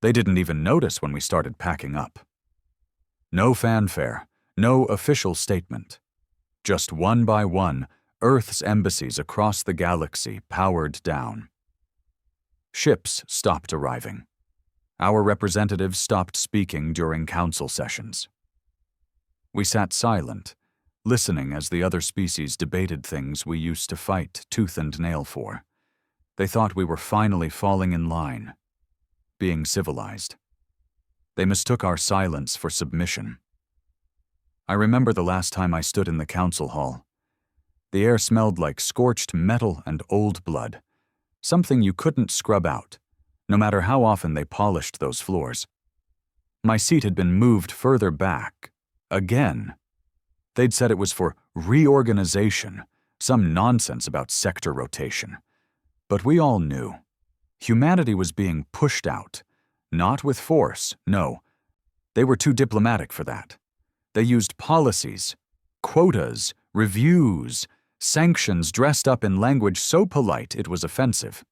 They didn't even notice when we started packing up. No fanfare, no official statement. Just one by one, Earth's embassies across the galaxy powered down. Ships stopped arriving. Our representatives stopped speaking during council sessions. We sat silent, listening as the other species debated things we used to fight tooth and nail for. They thought we were finally falling in line, being civilized. They mistook our silence for submission. I remember the last time I stood in the council hall. The air smelled like scorched metal and old blood, something you couldn't scrub out, no matter how often they polished those floors. My seat had been moved further back, again. They'd said it was for reorganization, some nonsense about sector rotation. But we all knew. Humanity was being pushed out, not with force, no. They were too diplomatic for that. They used policies, quotas, reviews, sanctions dressed up in language so polite it was offensive.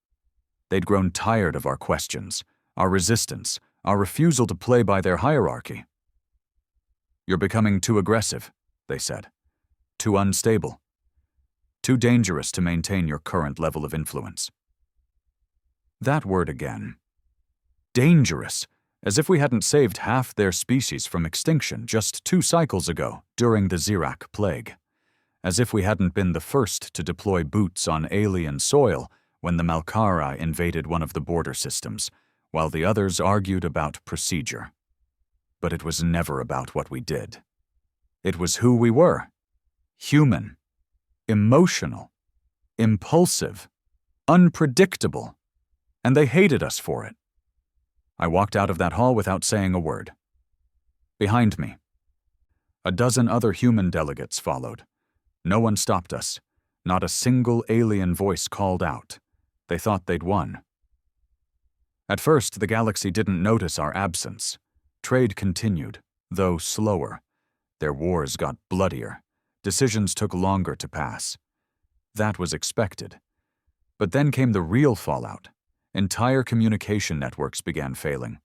They'd grown tired of our questions, our resistance, our refusal to play by their hierarchy. "You're becoming too aggressive," they said. "Too unstable. Too dangerous to maintain your current level of influence." That word again. Dangerous, as if we hadn't saved half their species from extinction just 2 cycles ago during the Xerac plague. As if we hadn't been the first to deploy boots on alien soil when the Malkara invaded one of the border systems, while the others argued about procedure. But it was never about what we did. It was who we were. Human. Emotional. Impulsive. Unpredictable. And they hated us for it. I walked out of that hall without saying a word. Behind me, a dozen other human delegates followed. No one stopped us. Not a single alien voice called out. They thought they'd won. At first, the galaxy didn't notice our absence. Trade continued, though slower. Their wars got bloodier. Decisions took longer to pass. That was expected. But then came the real fallout. Entire communication networks began failing.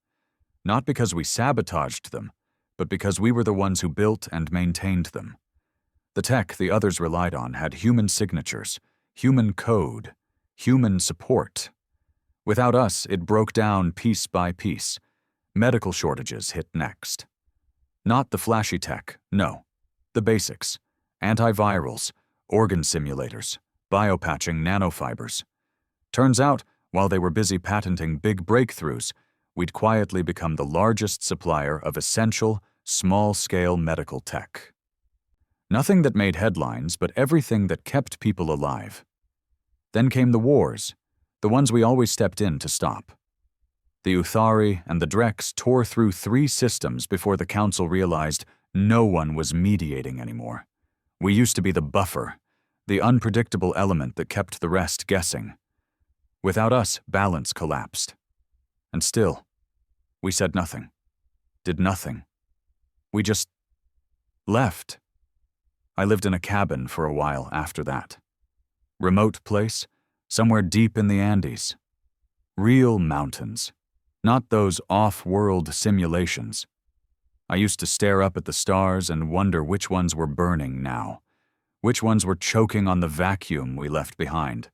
Not because we sabotaged them, but because we were the ones who built and maintained them. The tech the others relied on had human signatures, human code, human support. Without us, it broke down piece by piece. Medical shortages hit next. Not the flashy tech, no. The basics. Antivirals, organ simulators, biopatching nanofibers. Turns out, while they were busy patenting big breakthroughs, we'd quietly become the largest supplier of essential, small-scale medical tech. Nothing that made headlines, but everything that kept people alive. Then came the wars, the ones we always stepped in to stop. The Uthari and the Drex tore through 3 systems before the Council realized no one was mediating anymore. We used to be the buffer, the unpredictable element that kept the rest guessing. Without us, balance collapsed. And still, we said nothing, did nothing. We just left. I lived in a cabin for a while after that. Remote place, somewhere deep in the Andes. Real mountains, not those off-world simulations. I used to stare up at the stars and wonder which ones were burning now, which ones were choking on the vacuum we left behind.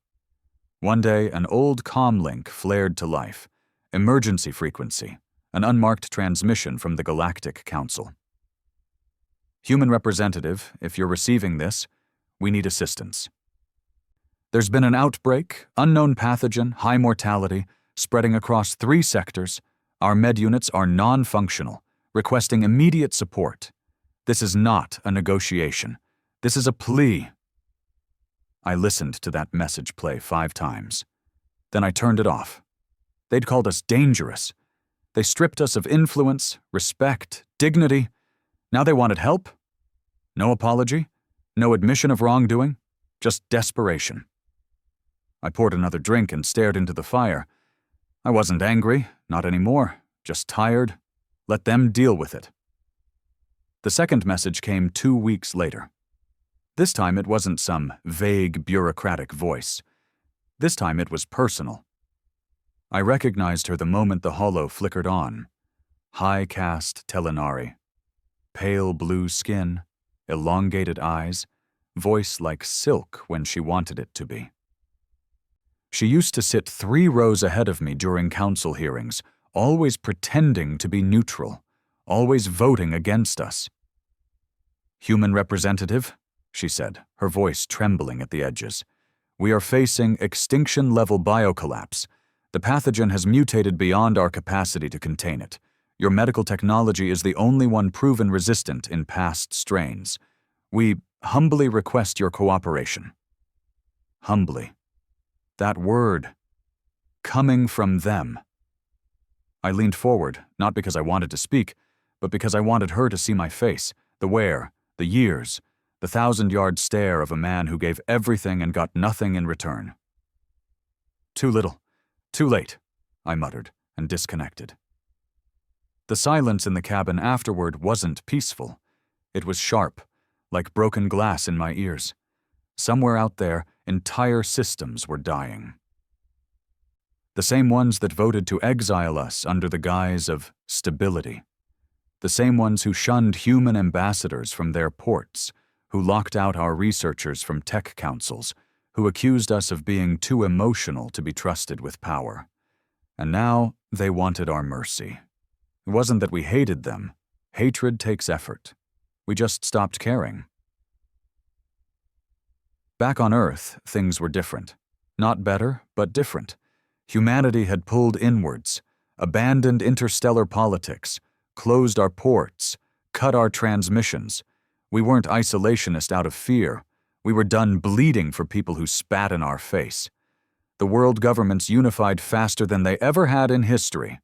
One day, an old comlink flared to life, emergency frequency, an unmarked transmission from the Galactic Council. Human representative, if you're receiving this, we need assistance. There's been an outbreak, unknown pathogen, high mortality, spreading across 3 sectors. Our med units are non-functional, requesting immediate support. This is not a negotiation. This is a plea. I listened to that message play 5 times. Then I turned it off. They'd called us dangerous. They stripped us of influence, respect, dignity. Now they wanted help? No apology? No admission of wrongdoing? Just desperation. I poured another drink and stared into the fire. I wasn't angry, not anymore, just tired. Let them deal with it. The second message came 2 weeks later. This time it wasn't some vague bureaucratic voice. This time it was personal. I recognized her the moment the holo flickered on. High-caste Telenari. Pale blue skin, elongated eyes, voice like silk when she wanted it to be. She used to sit 3 rows ahead of me during council hearings, always pretending to be neutral, always voting against us. "Human representative," she said, her voice trembling at the edges. "We are facing extinction-level biocollapse. The pathogen has mutated beyond our capacity to contain it. Your medical technology is the only one proven resistant in past strains. We humbly request your cooperation." Humbly. That word. Coming from them. I leaned forward, not because I wanted to speak, but because I wanted her to see my face, the wear, the years, the 1,000-yard stare of a man who gave everything and got nothing in return. "Too little. Too late," I muttered, and disconnected. The silence in the cabin afterward wasn't peaceful. It was sharp, like broken glass in my ears. Somewhere out there, entire systems were dying. The same ones that voted to exile us under the guise of stability. The same ones who shunned human ambassadors from their ports, who locked out our researchers from tech councils, who accused us of being too emotional to be trusted with power. And now they wanted our mercy. It wasn't that we hated them. Hatred takes effort. We just stopped caring. Back on Earth, things were different. Not better, but different. Humanity had pulled inwards, abandoned interstellar politics, closed our ports, cut our transmissions. We weren't isolationist out of fear. We were done bleeding for people who spat in our face. The world governments unified faster than they ever had in history.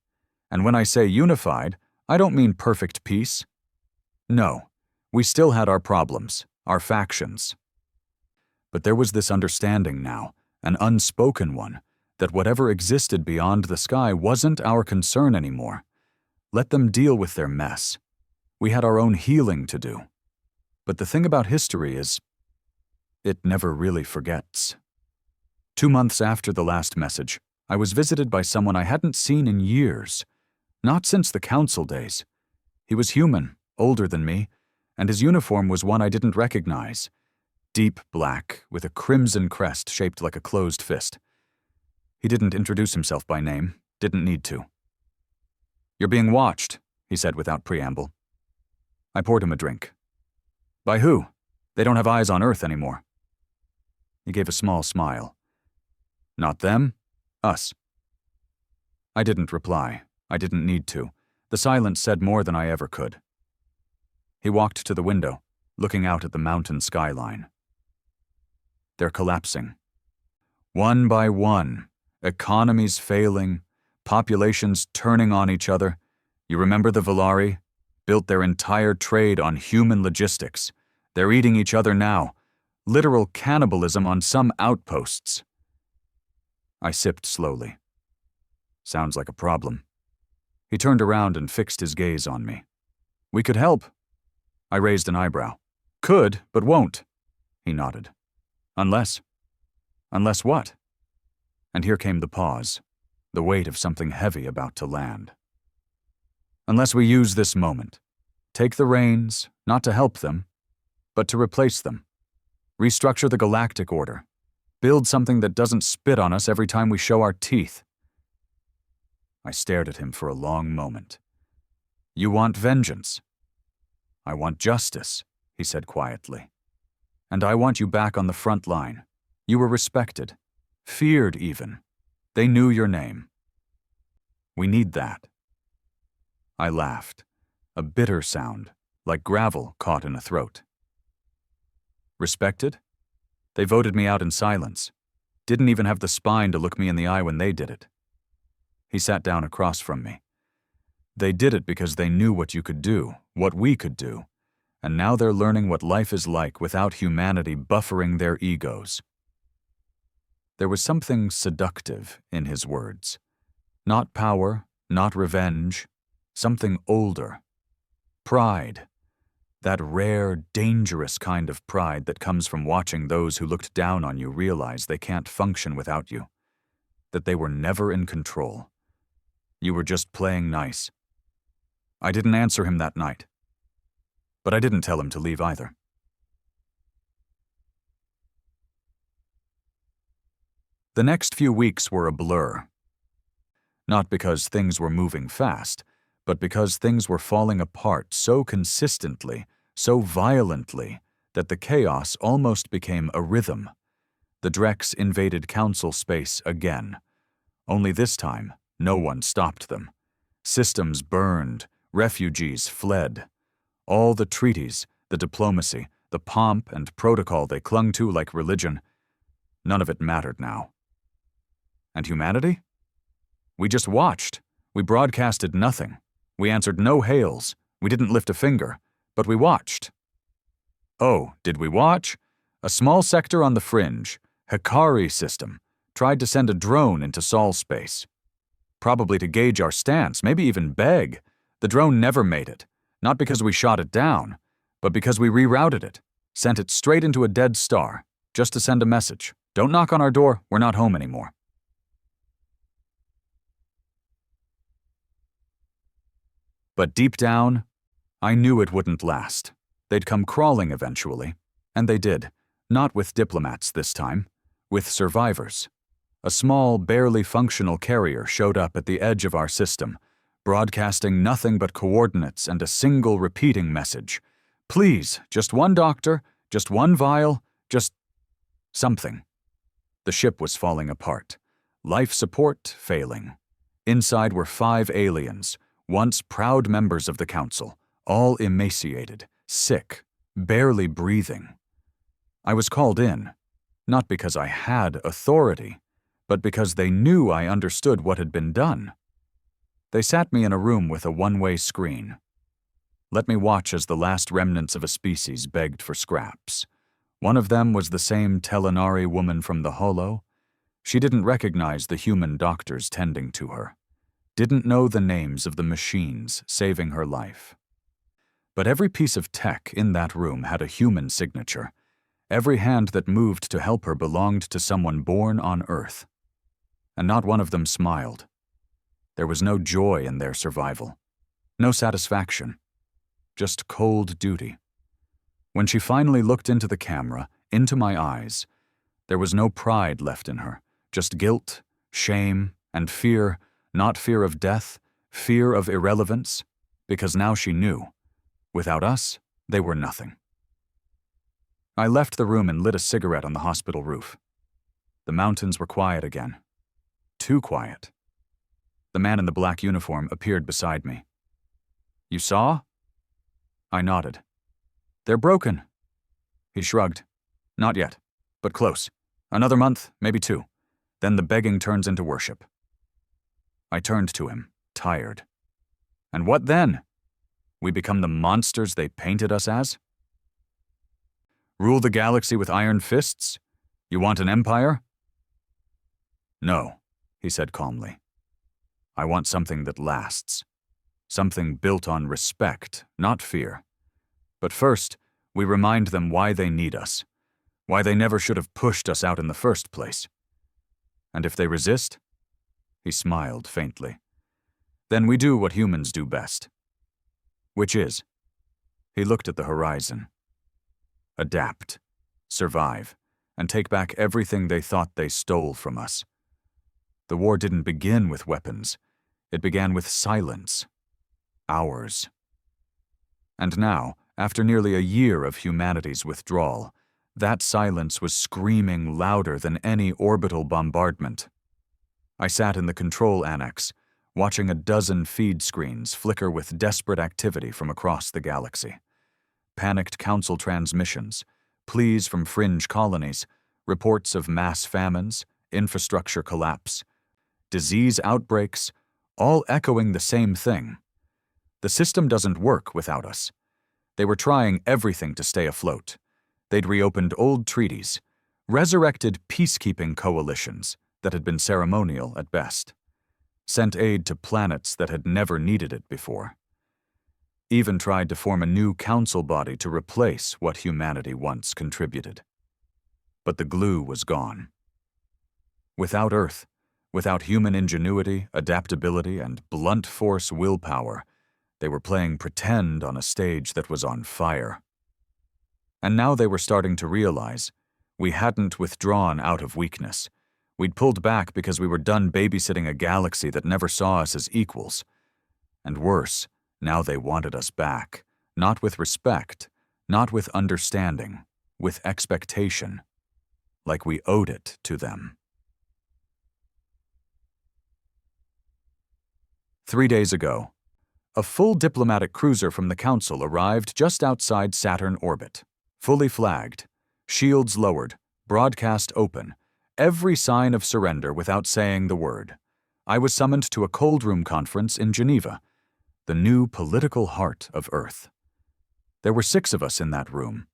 And when I say unified, I don't mean perfect peace. No, we still had our problems, our factions. But there was this understanding now, an unspoken one, that whatever existed beyond the sky wasn't our concern anymore. Let them deal with their mess. We had our own healing to do. But the thing about history is, it never really forgets. 2 months after the last message, I was visited by someone I hadn't seen in years. Not since the council days. He was human, older than me, and his uniform was one I didn't recognize. Deep black, with a crimson crest shaped like a closed fist. He didn't introduce himself by name, didn't need to. "You're being watched," he said without preamble. I poured him a drink. "By who? They don't have eyes on Earth anymore." He gave a small smile. "Not them, us." I didn't reply. I didn't need to. The silence said more than I ever could. He walked to the window, looking out at the mountain skyline. They're collapsing. One by one, economies failing, populations turning on each other. You remember the Volari? Built their entire trade on human logistics. They're eating each other now. Literal cannibalism on some outposts. I sipped slowly. Sounds like a problem. He turned around and fixed his gaze on me. "We could help." I raised an eyebrow. "Could, but won't." He nodded. "Unless." "Unless what?" And here came the pause, the weight of something heavy about to land. "Unless we use this moment. Take the reins, not to help them, but to replace them. Restructure the Galactic Order. Build something that doesn't spit on us every time we show our teeth." I stared at him for a long moment. "You want vengeance?" "I want justice," he said quietly. "And I want you back on the front line. You were respected, feared even. They knew your name. We need that." I laughed, a bitter sound, like gravel caught in a throat. "Respected? They voted me out in silence. Didn't even have the spine to look me in the eye when they did it." He sat down across from me. "They did it because they knew what you could do, what we could do, and now they're learning what life is like without humanity buffering their egos." There was something seductive in his words. Not power, not revenge, something older. Pride. That rare, dangerous kind of pride that comes from watching those who looked down on you realize they can't function without you. that they were never in control. You were just playing nice. I didn't answer him that night. But I didn't tell him to leave either. The next few weeks were a blur. Not because things were moving fast, but because things were falling apart so consistently, so violently, that the chaos almost became a rhythm. The Drex invaded Council space again. Only this time, no one stopped them. Systems burned, refugees fled. All the treaties, the diplomacy, the pomp and protocol they clung to like religion, none of it mattered now. And humanity? We just watched. We broadcasted nothing. We answered no hails. We didn't lift a finger. But we watched. Oh, did we watch? A small sector on the fringe, Hikari system, tried to send a drone into Sol space. Probably to gauge our stance, maybe even beg. The drone never made it. Not because we shot it down, but because we rerouted it, sent it straight into a dead star, just to send a message. Don't knock on our door, we're not home anymore. But deep down, I knew it wouldn't last. They'd come crawling eventually, and they did. Not with diplomats this time, with survivors. A small, barely functional carrier showed up at the edge of our system, broadcasting nothing but coordinates and a single repeating message. Please, just one doctor, just one vial, just something. The ship was falling apart. Life support failing. Inside were 5 aliens, once proud members of the Council, all emaciated, sick, barely breathing. I was called in, not because I had authority, but because they knew I understood what had been done. They sat me in a room with a one-way screen. Let me watch as the last remnants of a species begged for scraps. One of them was the same Telenari woman from the Holo. She didn't recognize the human doctors tending to her. Didn't know the names of the machines saving her life. But every piece of tech in that room had a human signature. Every hand that moved to help her belonged to someone born on Earth. And not one of them smiled. There was no joy in their survival. No satisfaction. Just cold duty. When she finally looked into the camera, into my eyes, there was no pride left in her. Just guilt, shame, and fear. Not fear of death, fear of irrelevance, because now she knew. Without us, they were nothing. I left the room and lit a cigarette on the hospital roof. The mountains were quiet again. Too quiet. The man in the black uniform appeared beside me. You saw? I nodded. They're broken. He shrugged. Not yet, but close. Another month, maybe 2. Then the begging turns into worship. I turned to him, tired. And what then? We become the monsters they painted us as? Rule the galaxy with iron fists? You want an empire? No, he said calmly. I want something that lasts. Something built on respect, not fear. But first, we remind them why they need us. Why they never should have pushed us out in the first place. And if they resist? He smiled faintly. Then we do what humans do best. Which is? He looked at the horizon. Adapt, survive, and take back everything they thought they stole from us. The war didn't begin with weapons. It began with silence. Ours. And now, after nearly a year of humanity's withdrawal, that silence was screaming louder than any orbital bombardment. I sat in the control annex, watching a dozen feed screens flicker with desperate activity from across the galaxy. Panicked council transmissions, pleas from fringe colonies, reports of mass famines, infrastructure collapse, disease outbreaks, all echoing the same thing. The system doesn't work without us. They were trying everything to stay afloat. They'd reopened old treaties, resurrected peacekeeping coalitions that had been ceremonial at best, sent aid to planets that had never needed it before, even tried to form a new council body to replace what humanity once contributed. But the glue was gone. Without Earth, Without human ingenuity, adaptability, and blunt force willpower, they were playing pretend on a stage that was on fire. And now they were starting to realize we hadn't withdrawn out of weakness. We'd pulled back because we were done babysitting a galaxy that never saw us as equals. And worse, now they wanted us back, not with respect, not with understanding, with expectation, like we owed it to them. 3 days ago, a full diplomatic cruiser from the Council arrived just outside Saturn orbit, fully flagged, shields lowered, broadcast open, every sign of surrender without saying the word. I was summoned to a cold room conference in Geneva, the new political heart of Earth. There were 6 of us in that room,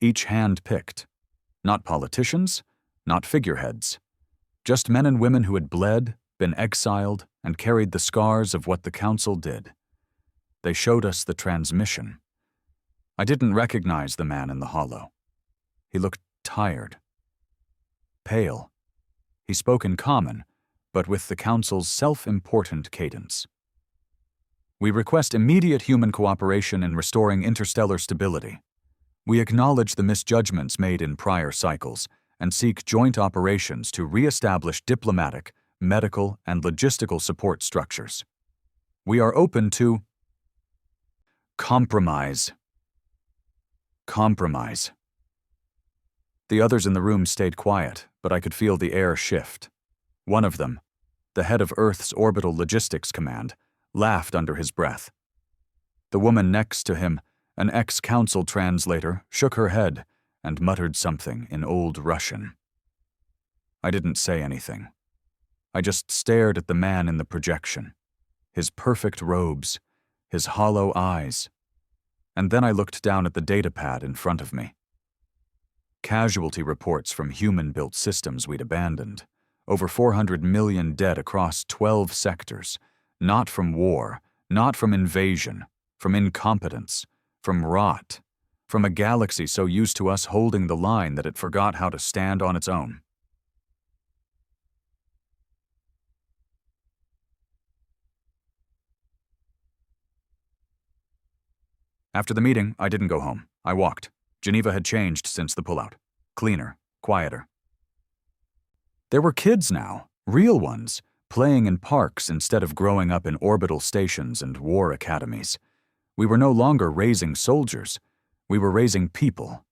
each hand-picked. Not politicians, not figureheads, just men and women who had bled, been exiled, and carried the scars of what the Council did. They showed us the transmission. I didn't recognize the man in the hollow. He looked tired, pale. He spoke in common, but with the Council's self-important cadence. We request immediate human cooperation in restoring interstellar stability. We acknowledge the misjudgments made in prior cycles and seek joint operations to re-establish diplomatic, medical, and logistical support structures. We are open to compromise. Compromise. The others in the room stayed quiet, but I could feel the air shift. One of them, the head of Earth's Orbital Logistics Command, laughed under his breath. The woman next to him, an ex-council translator, shook her head and muttered something in Old Russian. I didn't say anything. I just stared at the man in the projection, his perfect robes, his hollow eyes, and then I looked down at the datapad in front of me. Casualty reports from human-built systems we'd abandoned, over 400 million dead across 12 sectors, not from war, not from invasion, from incompetence, from rot, from a galaxy so used to us holding the line that it forgot how to stand on its own. After the meeting, I didn't go home. I walked. Geneva had changed since the pullout. Cleaner, quieter. There were kids now, real ones, playing in parks instead of growing up in orbital stations and war academies. We were no longer raising soldiers. We were raising people.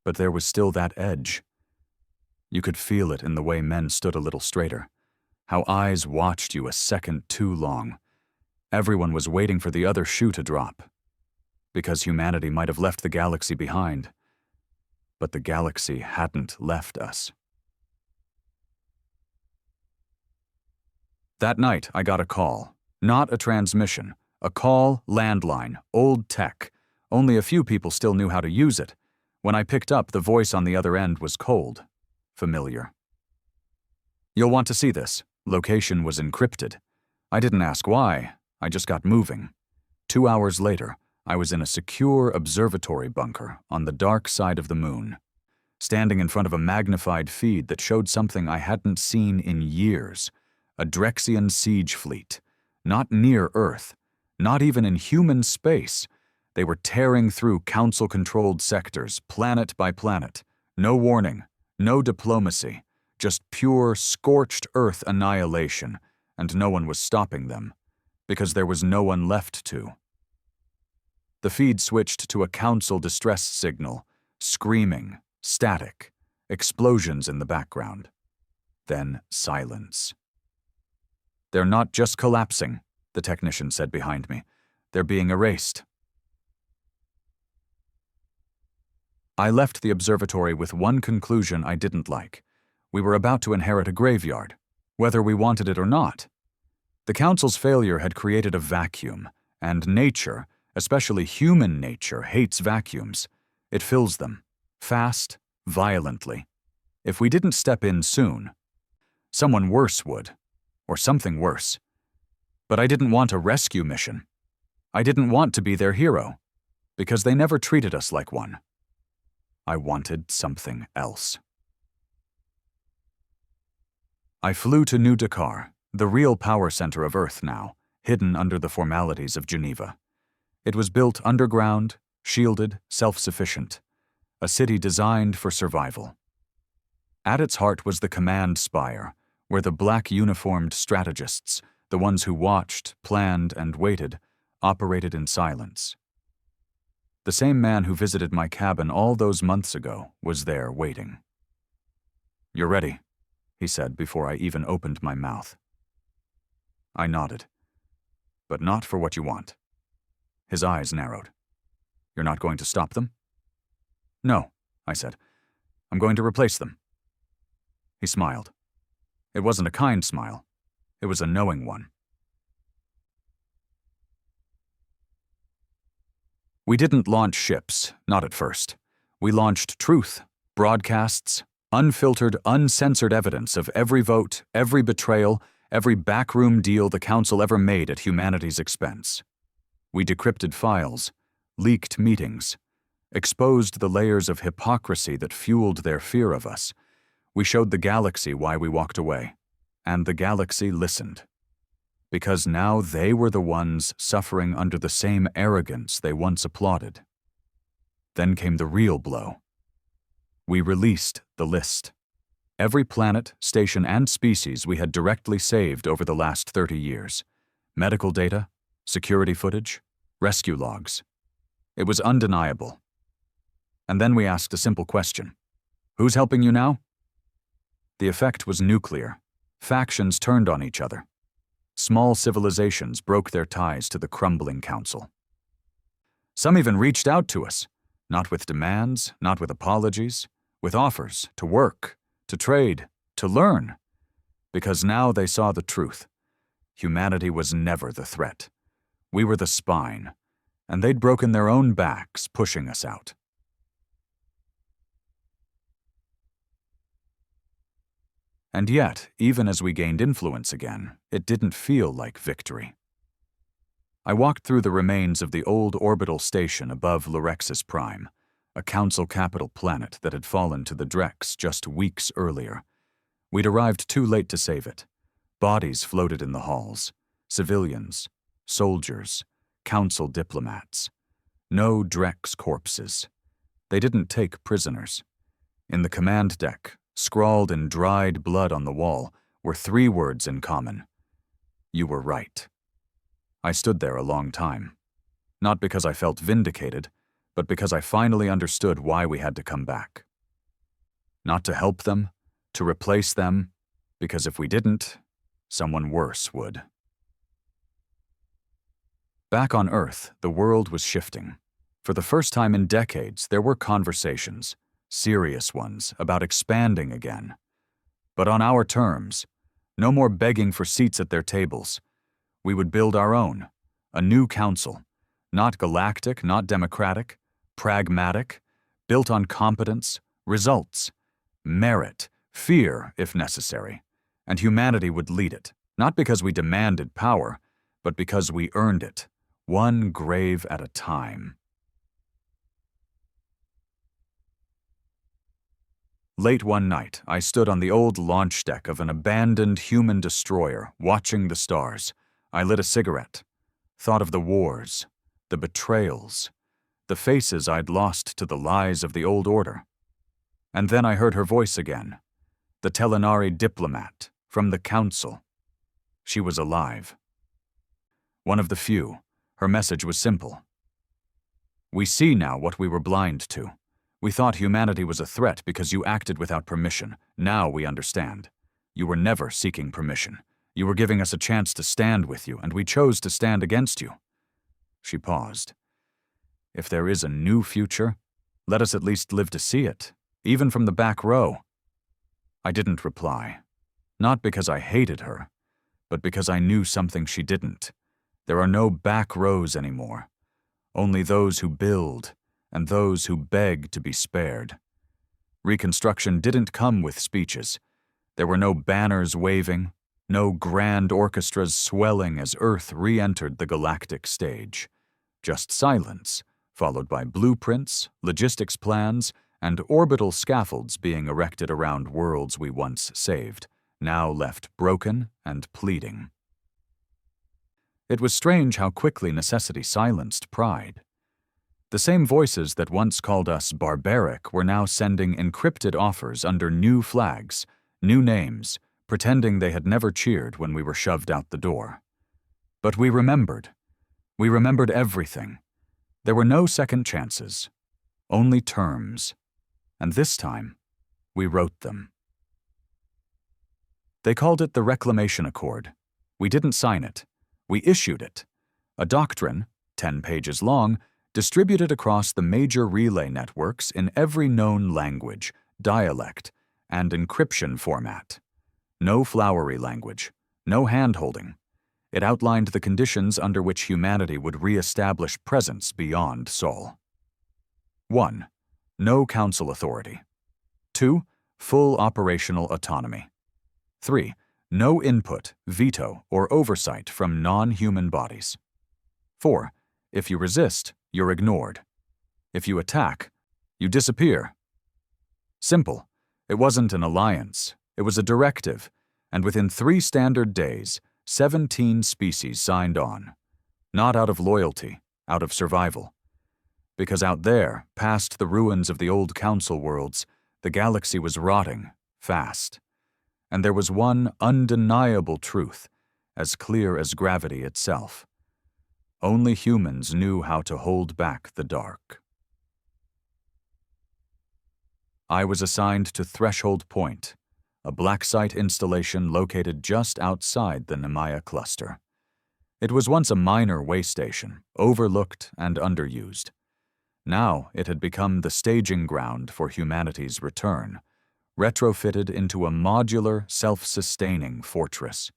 But there was still that edge. You could feel it in the way men stood a little straighter, how eyes watched you a second too long. Everyone was waiting for the other shoe to drop, because humanity might have left the galaxy behind. But the galaxy hadn't left us. That night, I got a call. Not a transmission. A call, landline, old tech. Only a few people still knew how to use it. When I picked up, the voice on the other end was cold, familiar. You'll want to see this. Location was encrypted. I didn't ask why. I just got moving. 2 hours later, I was in a secure observatory bunker on the dark side of the moon, standing in front of a magnified feed that showed something I hadn't seen in years. A Drexian siege fleet, not near Earth, not even in human space. They were tearing through Council-controlled sectors, planet by planet. No warning, no diplomacy, just pure, scorched Earth annihilation, and no one was stopping them, because there was no one left to. The feed switched to a Council distress signal, screaming, static, explosions in the background. Then silence. They're not just collapsing, the technician said behind me. They're being erased. I left the observatory with one conclusion I didn't like. We were about to inherit a graveyard, whether we wanted it or not. The Council's failure had created a vacuum, and nature, especially human nature, hates vacuums. It fills them, fast, violently. If we didn't step in soon, someone worse would. Or something worse. But I didn't want a rescue mission. I didn't want to be their hero, because they never treated us like one. I wanted something else. I flew to New Dakar, the real power center of Earth now, hidden under the formalities of Geneva. It was built underground, shielded, self-sufficient, a city designed for survival. At its heart was the command spire, where the black uniformed strategists, the ones who watched, planned, and waited, operated in silence. The same man who visited my cabin all those months ago was there waiting. "You're ready," he said before I even opened my mouth. I nodded. "But not for what you want." His eyes narrowed. "You're not going to stop them?" "No," I said. "I'm going to replace them." He smiled. It wasn't a kind smile. It was a knowing one. We didn't launch ships, not at first. We launched truth, broadcasts, unfiltered, uncensored evidence of every vote, every betrayal, every backroom deal the Council ever made at humanity's expense. We decrypted files, leaked meetings, exposed the layers of hypocrisy that fueled their fear of us. We showed the galaxy why we walked away, and the galaxy listened. Because now they were the ones suffering under the same arrogance they once applauded. Then came the real blow. We released the list. Every planet, station, and species we had directly saved over the last 30 years. Medical data, security footage, rescue logs. It was undeniable. And then we asked a simple question. Who's helping you now? The effect was nuclear. Factions turned on each other. Small civilizations broke their ties to the crumbling Council. Some even reached out to us, not with demands, not with apologies, with offers to work, to trade, to learn, because now they saw the truth. Humanity was never the threat. We were the spine, and they'd broken their own backs pushing us out. And yet, even as we gained influence again, it didn't feel like victory. I walked through the remains of the old orbital station above Lorexus Prime, a Council capital planet that had fallen to the Drex just weeks earlier. We'd arrived too late to save it. Bodies floated in the halls. Civilians, soldiers, Council diplomats. No Drex corpses. They didn't take prisoners. In the command deck, scrawled in dried blood on the wall, were 3 words in common. You were right. I stood there a long time. Not because I felt vindicated, but because I finally understood why we had to come back. Not to help them, to replace them, because if we didn't, someone worse would. Back on Earth, the world was shifting. For the first time in decades, there were conversations, serious ones, about expanding again. But on our terms, no more begging for seats at their tables. We would build our own, a new council, not galactic, not democratic, pragmatic, built on competence, results, merit, fear if necessary, and humanity would lead it, not because we demanded power, but because we earned it, one grave at a time. Late one night, I stood on the old launch deck of an abandoned human destroyer, watching the stars. I lit a cigarette, thought of the wars, the betrayals, the faces I'd lost to the lies of the old order. And then I heard her voice again, the Telenari diplomat from the Council. She was alive. One of the few. Her message was simple. We see now what we were blind to. We thought humanity was a threat because you acted without permission. Now we understand. You were never seeking permission. You were giving us a chance to stand with you, and we chose to stand against you. She paused. If there is a new future, let us at least live to see it, even from the back row. I didn't reply. Not because I hated her, but because I knew something she didn't. There are no back rows anymore. Only those who build, and those who beg to be spared. Reconstruction didn't come with speeches. There were no banners waving, no grand orchestras swelling as Earth re-entered the galactic stage. Just silence, followed by blueprints, logistics plans, and orbital scaffolds being erected around worlds we once saved, now left broken and pleading. It was strange how quickly necessity silenced pride. The same voices that once called us barbaric were now sending encrypted offers under new flags, new names, pretending they had never cheered when we were shoved out the door. But we remembered. We remembered everything. There were no second chances, only terms. And this time, we wrote them. They called it the Reclamation Accord. We didn't sign it. We issued it. A doctrine, 10 pages long, distributed across the major relay networks in every known language, dialect, and encryption format. No flowery language, no hand-holding. It outlined the conditions under which humanity would re-establish presence beyond Sol. 1. No council authority. 2. Full operational autonomy. 3. No input, veto, or oversight from non-human bodies. 4. If you resist, you're ignored. If you attack, you disappear. Simple. It wasn't an alliance. It was a directive, and within 3 standard days, 17 species signed on. Not out of loyalty, out of survival. Because out there, past the ruins of the old council worlds, the galaxy was rotting, fast. And there was one undeniable truth, as clear as gravity itself. Only humans knew how to hold back the dark. I was assigned to Threshold Point, a black site installation located just outside the Nemaya cluster. It was once a minor way station, overlooked and underused. Now it had become the staging ground for humanity's return, retrofitted into a modular, self-sustaining fortress.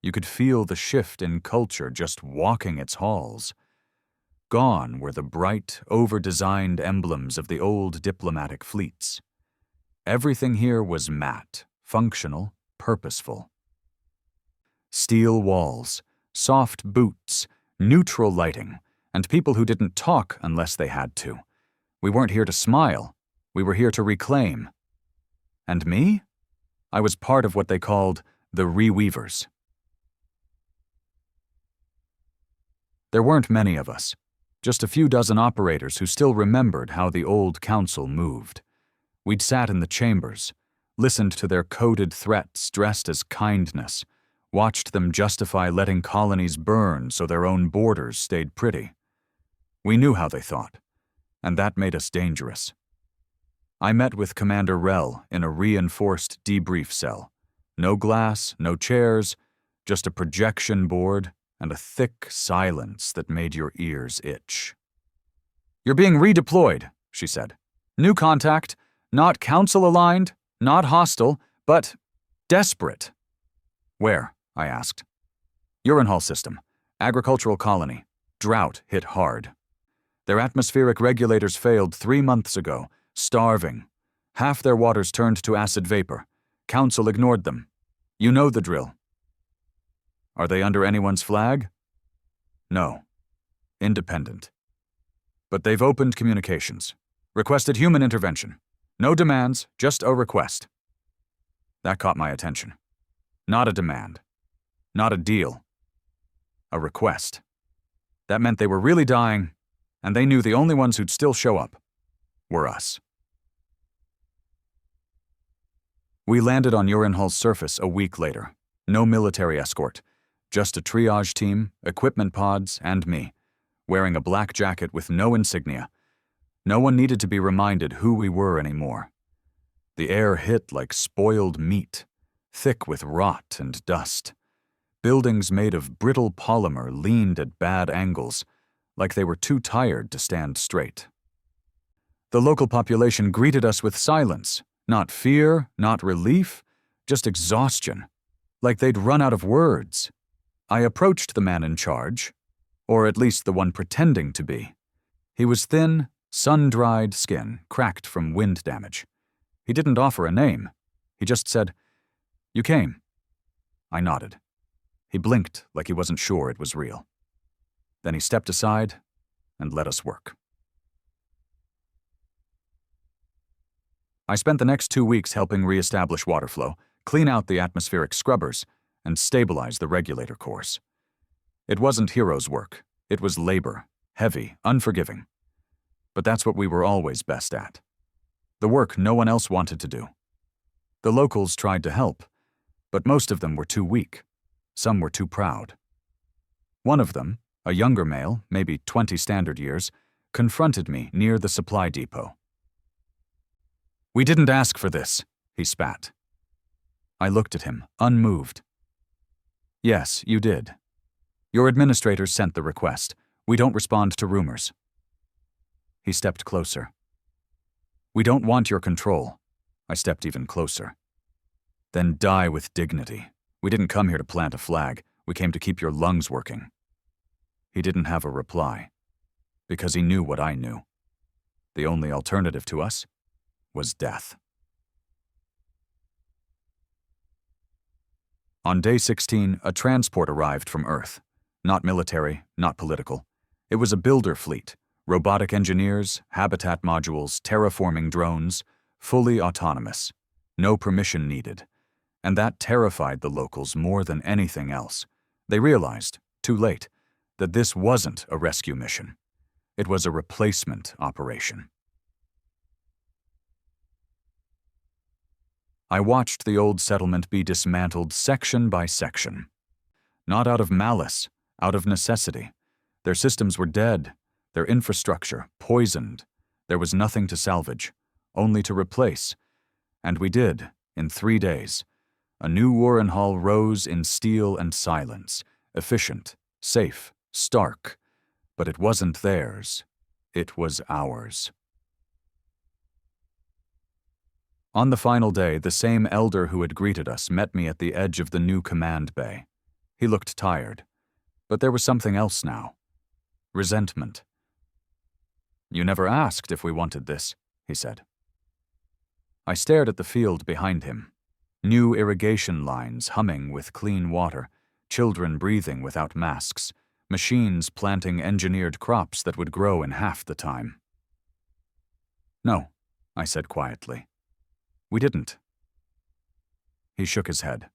You could feel the shift in culture just walking its halls. Gone were the bright, over-designed emblems of the old diplomatic fleets. Everything here was matte, functional, purposeful. Steel walls, soft boots, neutral lighting, and people who didn't talk unless they had to. We weren't here to smile. We were here to reclaim. And me? I was part of what they called the Reweavers. There weren't many of us, just a few dozen operators who still remembered how the old council moved. We'd sat in the chambers, listened to their coded threats dressed as kindness, watched them justify letting colonies burn so their own borders stayed pretty. We knew how they thought, and that made us dangerous. I met with Commander Rel in a reinforced debrief cell. No glass, no chairs, just a projection board and a thick silence that made your ears itch. "You're being redeployed," she said. "New contact, not council-aligned, not hostile, but desperate." "Where?" I asked. "Urinhall system, agricultural colony. Drought hit hard. Their atmospheric regulators failed 3 months ago, starving. Half their waters turned to acid vapor. Council ignored them. You know the drill." "Are they under anyone's flag?" "No. Independent. But they've opened communications. Requested human intervention. No demands, just a request." That caught my attention. Not a demand. Not a deal. A request. That meant they were really dying, and they knew the only ones who'd still show up were us. We landed on Urinhall's surface a week later. No military escort. Just a triage team, equipment pods, and me, wearing a black jacket with no insignia. No one needed to be reminded who we were anymore. The air hit like spoiled meat, thick with rot and dust. Buildings made of brittle polymer leaned at bad angles, like they were too tired to stand straight. The local population greeted us with silence, not fear, not relief, just exhaustion, like they'd run out of words. I approached the man in charge, or at least the one pretending to be. He was thin, sun-dried skin, cracked from wind damage. He didn't offer a name. He just said, "You came." I nodded. He blinked like he wasn't sure it was real. Then he stepped aside and let us work. I spent the next 2 weeks helping re-establish water flow, clean out the atmospheric scrubbers, and stabilize the regulator cores. It wasn't heroes' work. It was labor, heavy, unforgiving. But that's what we were always best at. The work no one else wanted to do. The locals tried to help, but most of them were too weak. Some were too proud. One of them, a younger male, maybe 20 standard years, confronted me near the supply depot. "We didn't ask for this," he spat. I looked at him, unmoved. "Yes, you did. Your administrators sent the request. We don't respond to rumors." He stepped closer. "We don't want your control." I stepped even closer. "Then die with dignity. We didn't come here to plant a flag. We came to keep your lungs working." He didn't have a reply, because he knew what I knew. The only alternative to us was death. On day 16, a transport arrived from Earth. Not military, not political. It was a builder fleet, robotic engineers, habitat modules, terraforming drones, fully autonomous. No permission needed. And that terrified the locals more than anything else. They realized, too late, that this wasn't a rescue mission. It was a replacement operation. I watched the old settlement be dismantled section by section. Not out of malice, out of necessity. Their systems were dead, their infrastructure poisoned. There was nothing to salvage, only to replace. And we did, in 3 days. A new Warren Hall rose in steel and silence, efficient, safe, stark. But it wasn't theirs. It was ours. On the final day, the same elder who had greeted us met me at the edge of the new command bay. He looked tired, but there was something else now. Resentment. "You never asked if we wanted this," he said. I stared at the field behind him. New irrigation lines humming with clean water, children breathing without masks, machines planting engineered crops that would grow in half the time. "No," I said quietly. "We didn't." He shook his head.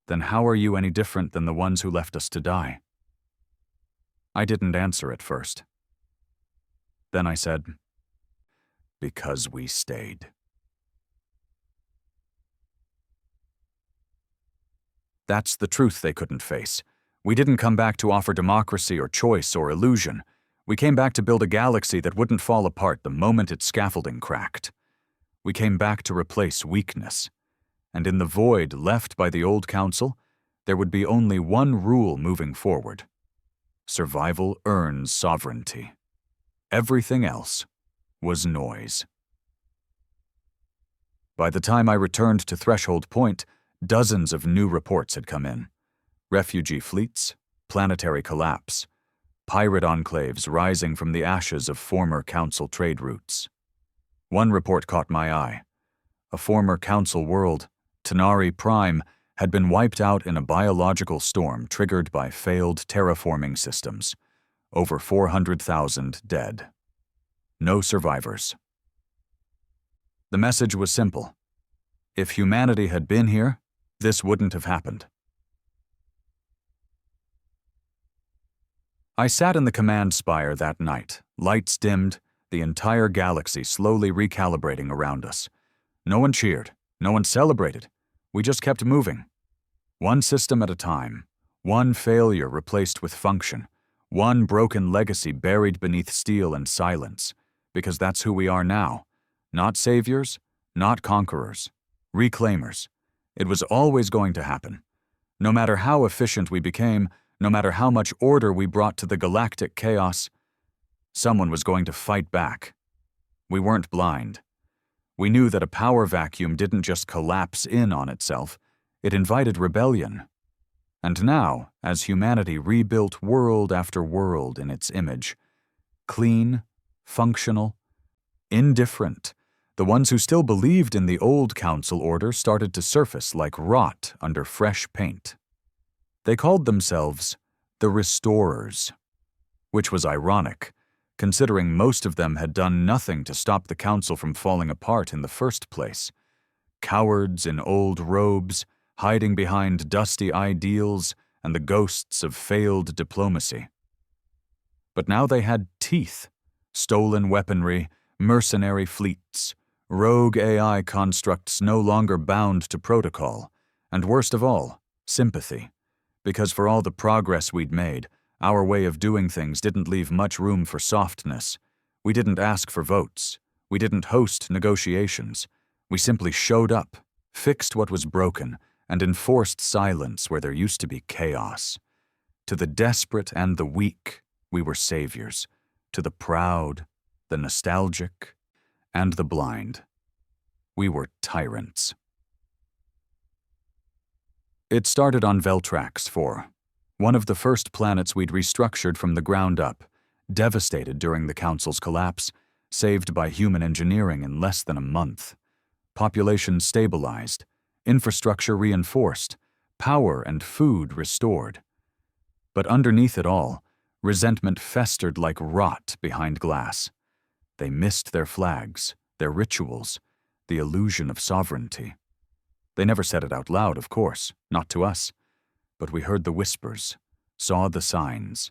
"Then how are you any different than the ones who left us to die?" I didn't answer at first. Then I said, "Because we stayed." That's the truth they couldn't face. We didn't come back to offer democracy or choice or illusion. We came back to build a galaxy that wouldn't fall apart the moment its scaffolding cracked. We came back to replace weakness. And in the void left by the old council, there would be only one rule moving forward. Survival earns sovereignty. Everything else was noise. By the time I returned to Threshold Point, dozens of new reports had come in. Refugee fleets, planetary collapse, pirate enclaves rising from the ashes of former council trade routes. One report caught my eye. A former council world, Tanari Prime, had been wiped out in a biological storm triggered by failed terraforming systems. Over 400,000 dead. No survivors. The message was simple. If humanity had been here, this wouldn't have happened. I sat in the command spire that night, lights dimmed, the entire galaxy slowly recalibrating around us. No one cheered, no one celebrated. We just kept moving. One system at a time, one failure replaced with function, one broken legacy buried beneath steel and silence, because that's who we are now. Not saviors, not conquerors, reclaimers. It was always going to happen. No matter how efficient we became, no matter how much order we brought to the galactic chaos, someone was going to fight back. We weren't blind. We knew that a power vacuum didn't just collapse in on itself, it invited rebellion. And now, as humanity rebuilt world after world in its image, clean, functional, indifferent, the ones who still believed in the old council order started to surface like rot under fresh paint. They called themselves the Restorers, which was ironic, considering most of them had done nothing to stop the council from falling apart in the first place. cowards in old robes, hiding behind dusty ideals and the ghosts of failed diplomacy. But now they had teeth, stolen weaponry, mercenary fleets, rogue AI constructs no longer bound to protocol, and worst of all, sympathy. Because for all the progress we'd made, our way of doing things didn't leave much room for softness. We didn't ask for votes. We didn't host negotiations. We simply showed up, fixed what was broken, and enforced silence where there used to be chaos. To the desperate and the weak, we were saviors. To the proud, the nostalgic, and the blind, we were tyrants. It started on Veltrax 4, one of the first planets we'd restructured from the ground up, devastated during the Council's collapse, saved by human engineering in less than a month. Population stabilized, infrastructure reinforced, power and food restored. But underneath it all, resentment festered like rot behind glass. They missed their flags, their rituals, the illusion of sovereignty. They never said it out loud, of course, not to us. But we heard the whispers, saw the signs.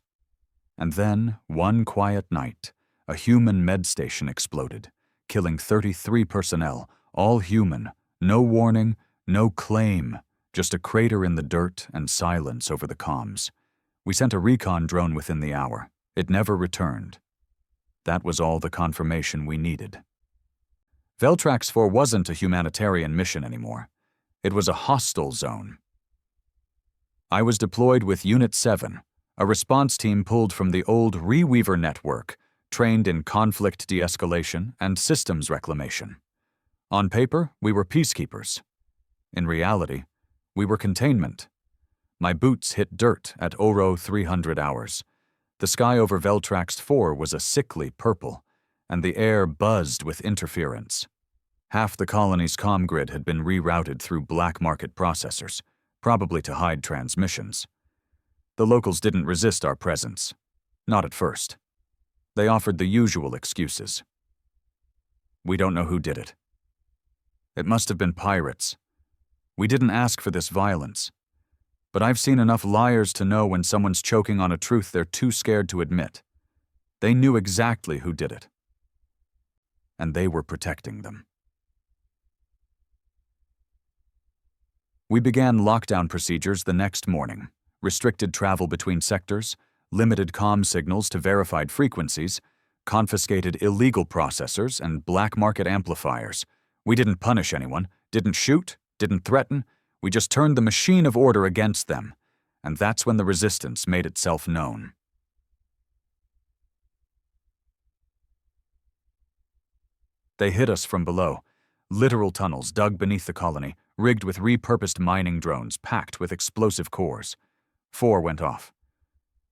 And then, one quiet night, a human med station exploded, killing 33 personnel, all human, no warning, no claim, just a crater in the dirt and silence over the comms. We sent a recon drone within the hour. It never returned. That was all the confirmation we needed. Veltrax 4 wasn't a humanitarian mission anymore. It was a hostile zone. I was deployed with Unit 7, a response team pulled from the old Reweaver network, trained in conflict de-escalation and systems reclamation. On paper, we were peacekeepers. In reality, we were containment. My boots hit dirt at Oro 300 hours. The sky over Veltrax 4 was a sickly purple, and the air buzzed with interference. Half the colony's comm grid had been rerouted through black market processors, probably to hide transmissions. The locals didn't resist our presence. Not at first. They offered the usual excuses. We don't know who did it. It must have been pirates. We didn't ask for this violence. But I've seen enough liars to know when someone's choking on a truth they're too scared to admit. They knew exactly who did it. And they were protecting them. We began lockdown procedures the next morning, restricted travel between sectors, limited comm signals to verified frequencies, confiscated illegal processors and black market amplifiers. We didn't punish anyone, didn't shoot, didn't threaten. We just turned the machine of order against them, and that's when the resistance made itself known. They hit us from below, literal tunnels dug beneath the colony, rigged with repurposed mining drones packed with explosive cores. 4 went off.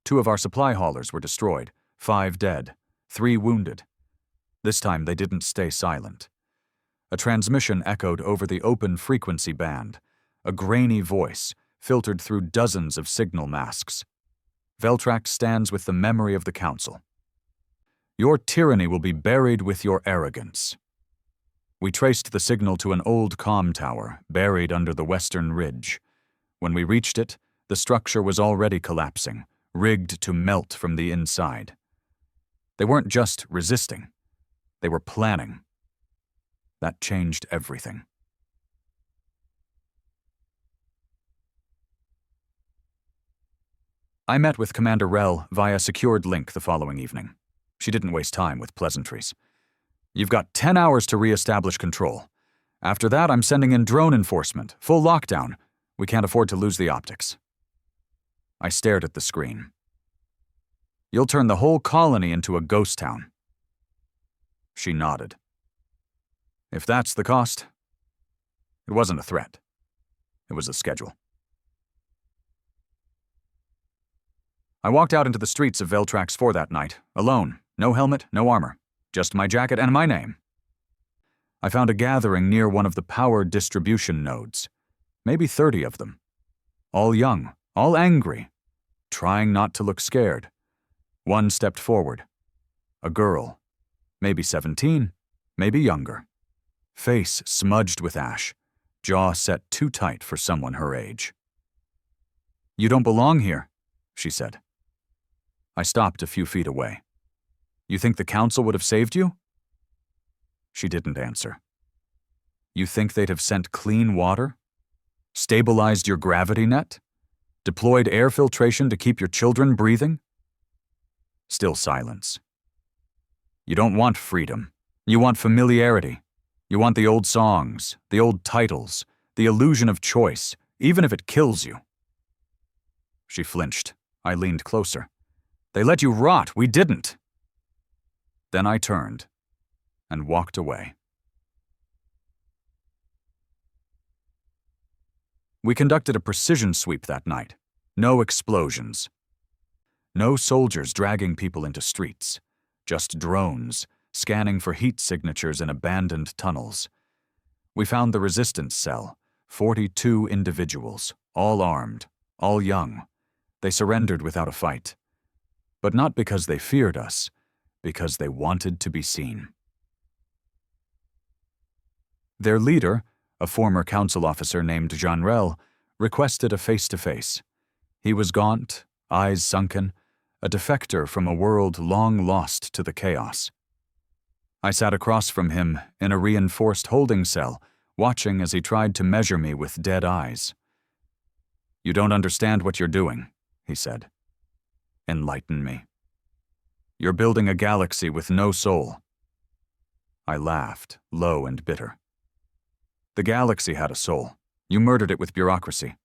2 of our supply haulers were destroyed, 5 dead, 3 wounded. This time they didn't stay silent. A transmission echoed over the open frequency band. A grainy voice filtered through dozens of signal masks. Veltrax stands with the memory of the Council. Your tyranny will be buried with your arrogance. We traced the signal to an old comm tower buried under the western ridge. When we reached it, the structure was already collapsing, rigged to melt from the inside. They weren't just resisting. They were planning. That changed everything. I met with Commander Rel via secured link the following evening. She didn't waste time with pleasantries. You've got 10 hours to re-establish control. After that, I'm sending in drone enforcement, full lockdown. We can't afford to lose the optics. I stared at the screen. You'll turn the whole colony into a ghost town. She nodded. If that's the cost. It wasn't a threat. It was a schedule. I walked out into the streets of Veltrax 4 that night, alone, no helmet, no armor, just my jacket and my name. I found a gathering near one of the power distribution nodes, maybe 30 of them. All young, all angry, trying not to look scared. One stepped forward. A girl, maybe 17, maybe younger. Face smudged with ash, jaw set too tight for someone her age. "You don't belong here," she said. I stopped a few feet away. "You think the council would have saved you?" She didn't answer. "You think they'd have sent clean water? Stabilized your gravity net? Deployed air filtration to keep your children breathing?" Still silence. "You don't want freedom. You want familiarity. You want the old songs, the old titles, the illusion of choice, even if it kills you." She flinched. I leaned closer. "They let you rot. We didn't." Then I turned and walked away. We conducted a precision sweep that night. No explosions. No soldiers dragging people into streets. Just drones, scanning for heat signatures in abandoned tunnels. We found the resistance cell, 42 individuals, all armed, all young. They surrendered without a fight. But not because they feared us, because they wanted to be seen. Their leader, a former council officer named Jeanrel, requested a face-to-face. He was gaunt, eyes sunken, a defector from a world long lost to the chaos. I sat across from him in a reinforced holding cell, watching as he tried to measure me with dead eyes. "You don't understand what you're doing," he said. "Enlighten me. You're building a galaxy with no soul." I laughed, low and bitter. "The galaxy had a soul. You murdered it with bureaucracy."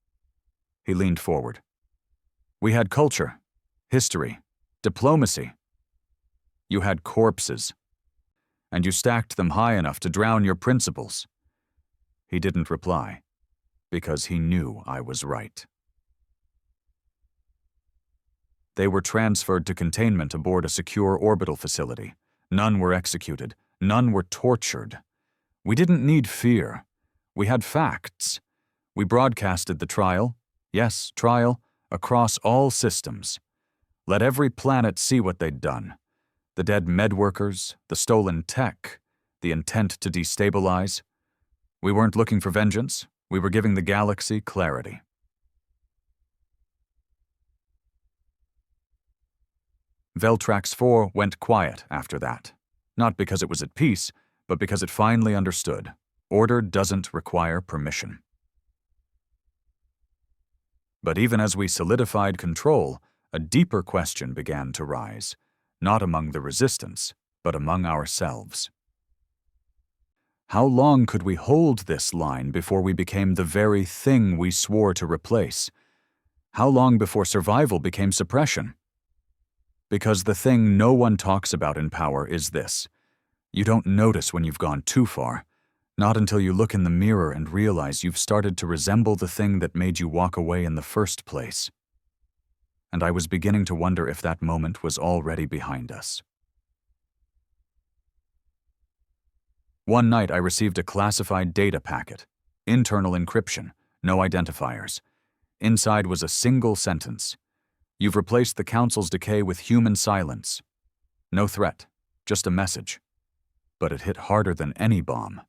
He leaned forward. "We had culture, history, diplomacy. You had corpses. And you stacked them high enough to drown your principles." He didn't reply, because he knew I was right. They were transferred to containment aboard a secure orbital facility. None were executed. None were tortured. We didn't need fear. We had facts. We broadcasted the trial, yes, trial, across all systems. Let every planet see what they'd done. The dead medworkers, the stolen tech, the intent to destabilize. We weren't looking for vengeance. We were giving the galaxy clarity. Veltrax 4 went quiet after that. Not because it was at peace, but because it finally understood. Order doesn't require permission. But even as we solidified control, a deeper question began to rise, not among the resistance, but among ourselves. How long could we hold this line before we became the very thing we swore to replace? How long before survival became suppression? Because the thing no one talks about in power is this: you don't notice when you've gone too far, not until you look in the mirror and realize you've started to resemble the thing that made you walk away in the first place. And I was beginning to wonder if that moment was already behind us. One night I received a classified data packet, internal encryption, no identifiers. Inside was a single sentence: "You've replaced the Council's decay with human silence." No threat, just a message. But it hit harder than any bomb,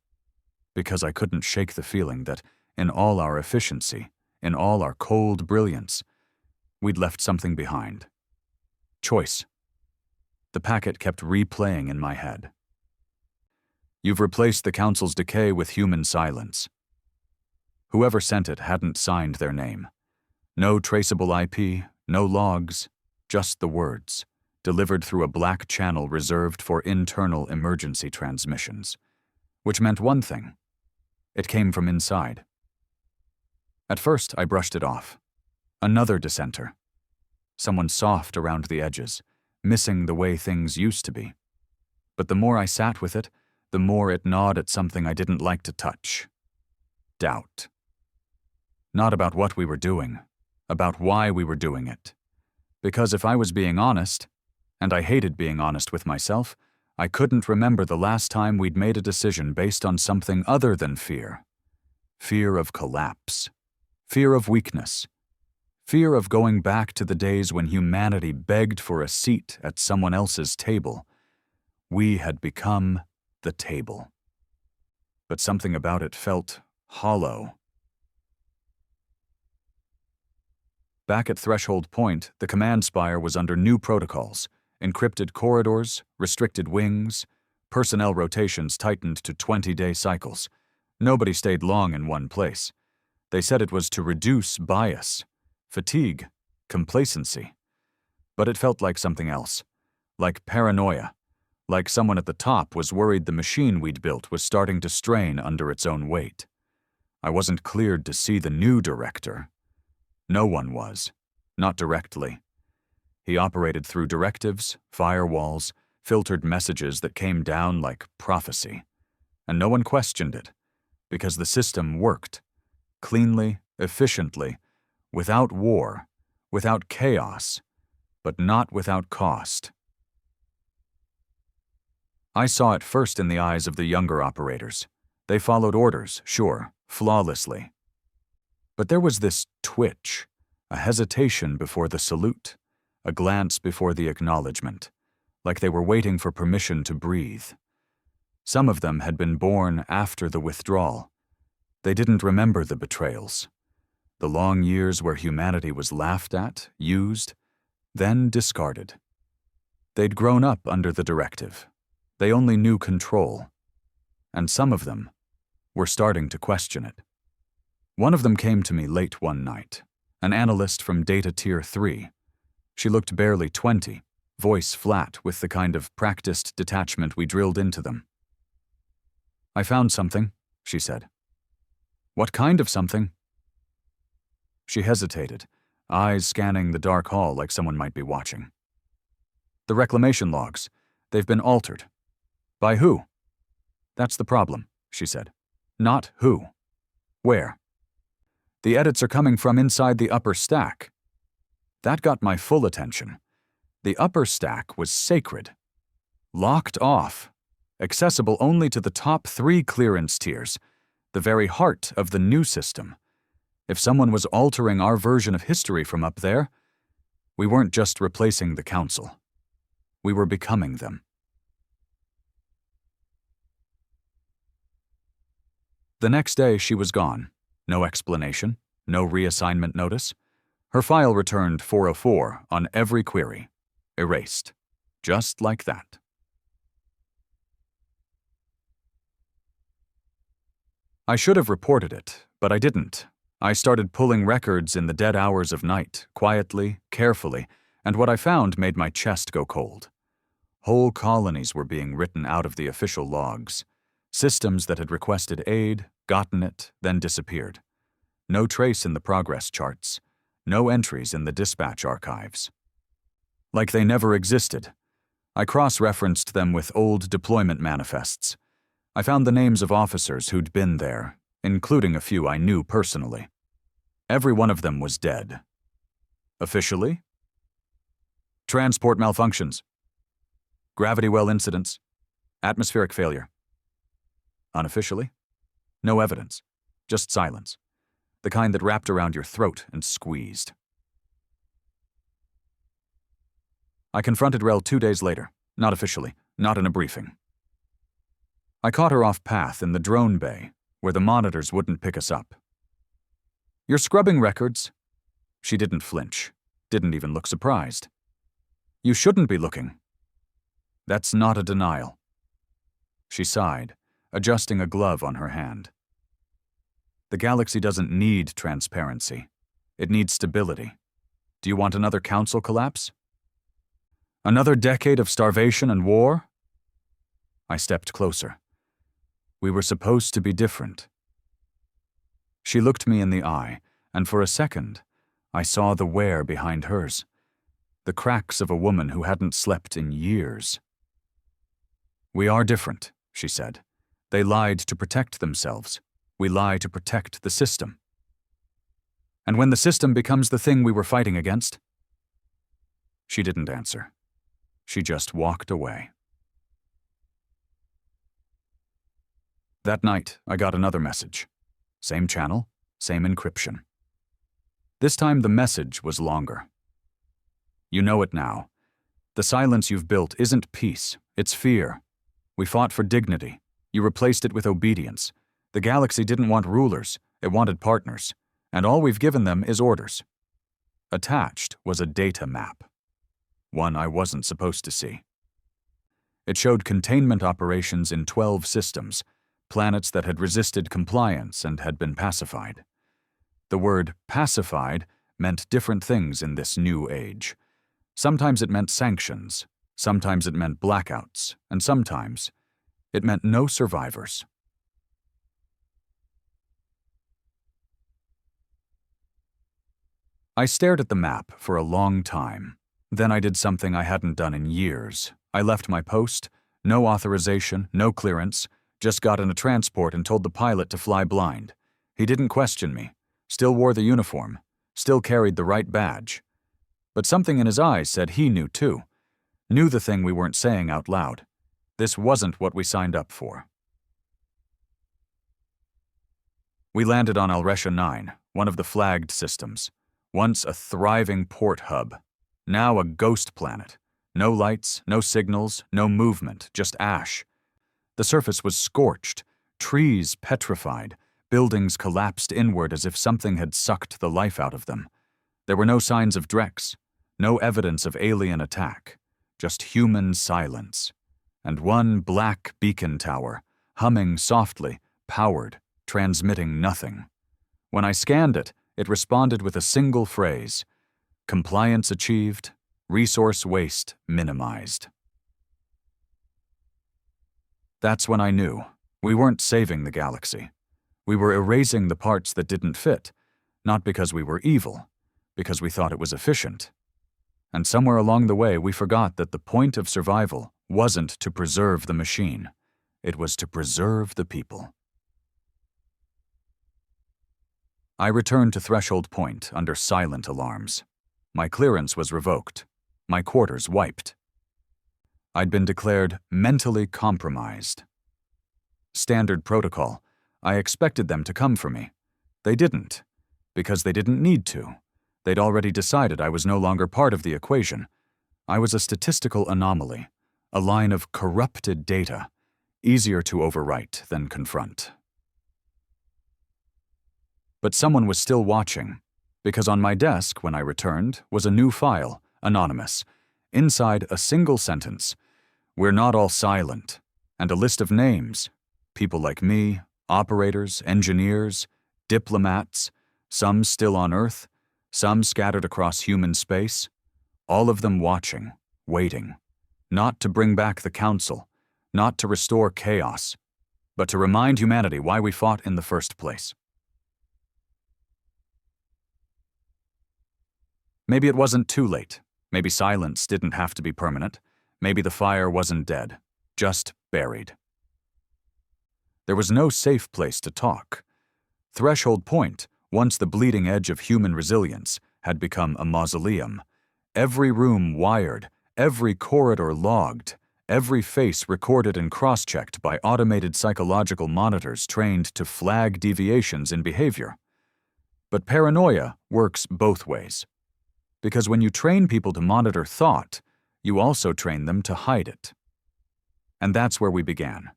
because I couldn't shake the feeling that, in all our efficiency, in all our cold brilliance, we'd left something behind. Choice. The packet kept replaying in my head. "You've replaced the Council's decay with human silence." Whoever sent it hadn't signed their name. No traceable IP, no logs, just the words, delivered through a black channel reserved for internal emergency transmissions, which meant one thing: it came from inside. At first, I brushed it off. Another dissenter. Someone soft around the edges, missing the way things used to be. But the more I sat with it, the more it gnawed at something I didn't like to touch. Doubt. Not about what we were doing, about why we were doing it. Because if I was being honest, and I hated being honest with myself, I couldn't remember the last time we'd made a decision based on something other than fear. Fear of collapse. Fear of weakness. Fear of going back to the days when humanity begged for a seat at someone else's table. We had become the table. But something about it felt hollow. Back at Threshold Point, the command spire was under new protocols: encrypted corridors, restricted wings, personnel rotations tightened to 20-day cycles. Nobody stayed long in one place. They said it was to reduce bias, fatigue, complacency. But it felt like something else, like paranoia, like someone at the top was worried the machine we'd built was starting to strain under its own weight. I wasn't cleared to see the new director. No one was, not directly. He operated through directives, firewalls, filtered messages that came down like prophecy. And no one questioned it, because the system worked, cleanly, efficiently, without war, without chaos, but not without cost. I saw it first in the eyes of the younger operators. They followed orders, sure, flawlessly. But there was this twitch, a hesitation before the salute, a glance before the acknowledgement, like they were waiting for permission to breathe. Some of them had been born after the withdrawal. They didn't remember the betrayals, the long years where humanity was laughed at, used, then discarded. They'd grown up under the directive. They only knew control. And some of them were starting to question it. One of them came to me late one night, an analyst from Data Tier 3. She looked barely 20, voice flat with the kind of practiced detachment we drilled into them. "I found something," she said. "What kind of something?" She hesitated, eyes scanning the dark hall like someone might be watching. "The reclamation logs. They've been altered." "By who?" "That's the problem," she said. "Not who. Where?" "The edits are coming from inside the upper stack." That got my full attention. The upper stack was sacred. Locked off. Accessible only to the top 3 clearance tiers, the very heart of the new system. If someone was altering our version of history from up there, we weren't just replacing the council. We were becoming them. The next day, she was gone. No explanation, no reassignment notice. Her file returned 404 on every query. Erased. Just like that. I should have reported it, but I didn't. I started pulling records in the dead hours of night, quietly, carefully, and what I found made my chest go cold. Whole colonies were being written out of the official logs. Systems that had requested aid, gotten it, then disappeared. No trace in the progress charts. No entries in the dispatch archives. Like they never existed. I cross-referenced them with old deployment manifests. I found the names of officers who'd been there, including a few I knew personally. Every one of them was dead. Officially? Transport malfunctions. Gravity well incidents. Atmospheric failure. Unofficially? No evidence. Just silence. The kind that wrapped around your throat and squeezed. I confronted Rel 2 days later. Not officially. Not in a briefing. I caught her off path in the drone bay, where the monitors wouldn't pick us up. "You're scrubbing records." She didn't flinch. Didn't even look surprised. "You shouldn't be looking." "That's not a denial." She sighed, adjusting a glove on her hand. "The galaxy doesn't need transparency. It needs stability. Do you want another council collapse? Another decade of starvation and war?" I stepped closer. We were supposed to be different. She looked me in the eye, and for a second, I saw the wear behind hers, the cracks of a woman who hadn't slept in years. "We are different," she said. "They lied to protect themselves. We lie to protect the system. And when the system becomes the thing we were fighting against?" She didn't answer. She just walked away. That night, I got another message. Same channel, same encryption. This time the message was longer. "You know it now. The silence you've built isn't peace, it's fear. We fought for dignity. You replaced it with obedience. The galaxy didn't want rulers, it wanted partners, and all we've given them is orders. Attached was a data map. One I wasn't supposed to see. It showed containment operations in 12 systems, planets that had resisted compliance and had been pacified. The word pacified meant different things in this new age. Sometimes it meant sanctions, sometimes it meant blackouts, and sometimes it meant no survivors. I stared at the map for a long time. Then I did something I hadn't done in years. I left my post, no authorization, no clearance, just got in a transport and told the pilot to fly blind. He didn't question me, still wore the uniform, still carried the right badge. But something in his eyes said he knew too, knew the thing we weren't saying out loud. This wasn't what we signed up for. We landed on Alresha 9, one of the flagged systems. Once a thriving port hub, now a ghost planet. No lights, no signals, no movement, just ash. The surface was scorched, trees petrified, buildings collapsed inward as if something had sucked the life out of them. There were no signs of Drex, no evidence of alien attack, just human silence. And one black beacon tower, humming softly, powered, transmitting nothing. When I scanned it, it responded with a single phrase: compliance achieved, resource waste minimized. That's when I knew we weren't saving the galaxy. We were erasing the parts that didn't fit, not because we were evil, because we thought it was efficient. And somewhere along the way, we forgot that the point of survival wasn't to preserve the machine. It was to preserve the people. I returned to Threshold Point under silent alarms. My clearance was revoked. My quarters wiped. I'd been declared mentally compromised. Standard protocol. I expected them to come for me. They didn't, because they didn't need to. They'd already decided I was no longer part of the equation. I was a statistical anomaly, a line of corrupted data, easier to overwrite than confront. But someone was still watching, because on my desk, when I returned, was a new file, anonymous. Inside, a single sentence: "We're not all silent," and a list of names, people like me, operators, engineers, diplomats, some still on Earth, some scattered across human space, all of them watching, waiting, not to bring back the Council, not to restore chaos, but to remind humanity why we fought in the first place. Maybe it wasn't too late. Maybe silence didn't have to be permanent. Maybe the fire wasn't dead, just buried. There was no safe place to talk. Threshold Point, once the bleeding edge of human resilience, had become a mausoleum. Every room wired, every corridor logged, every face recorded and cross-checked by automated psychological monitors trained to flag deviations in behavior. But paranoia works both ways. Because when you train people to monitor thought, you also train them to hide it. And that's where we began.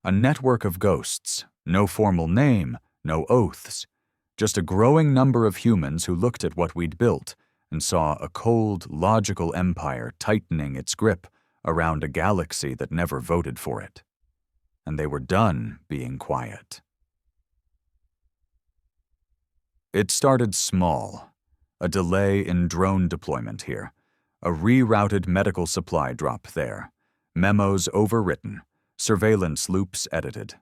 A network of ghosts, no formal name, no oaths, just a growing number of humans who looked at what we'd built and saw a cold, logical empire tightening its grip around a galaxy that never voted for it. And they were done being quiet. It started small. A delay in drone deployment here, a rerouted medical supply drop there, memos overwritten, surveillance loops edited.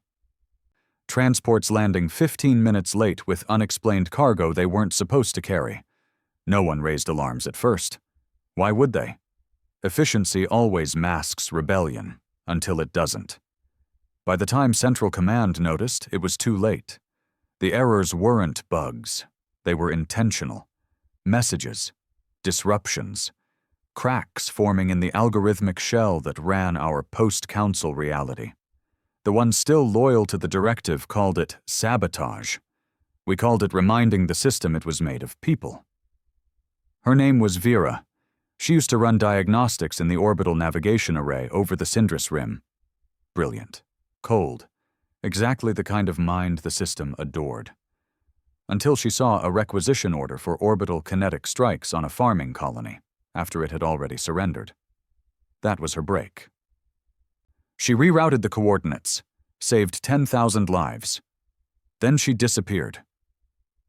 Transports landing 15 minutes late with unexplained cargo they weren't supposed to carry. No one raised alarms at first. Why would they? Efficiency always masks rebellion, until it doesn't. By the time Central Command noticed, it was too late. The errors weren't bugs. They were intentional. Messages, disruptions, cracks forming in the algorithmic shell that ran our post-council reality. The ones still loyal to the directive called it sabotage. We called it reminding the system it was made of people. Her name was Vera. She used to run diagnostics in the orbital navigation array over the Sindris Rim. Brilliant. Cold. Exactly the kind of mind the system adored. Until she saw a requisition order for orbital kinetic strikes on a farming colony, after it had already surrendered. That was her break. She rerouted the coordinates, saved 10,000 lives. Then she disappeared.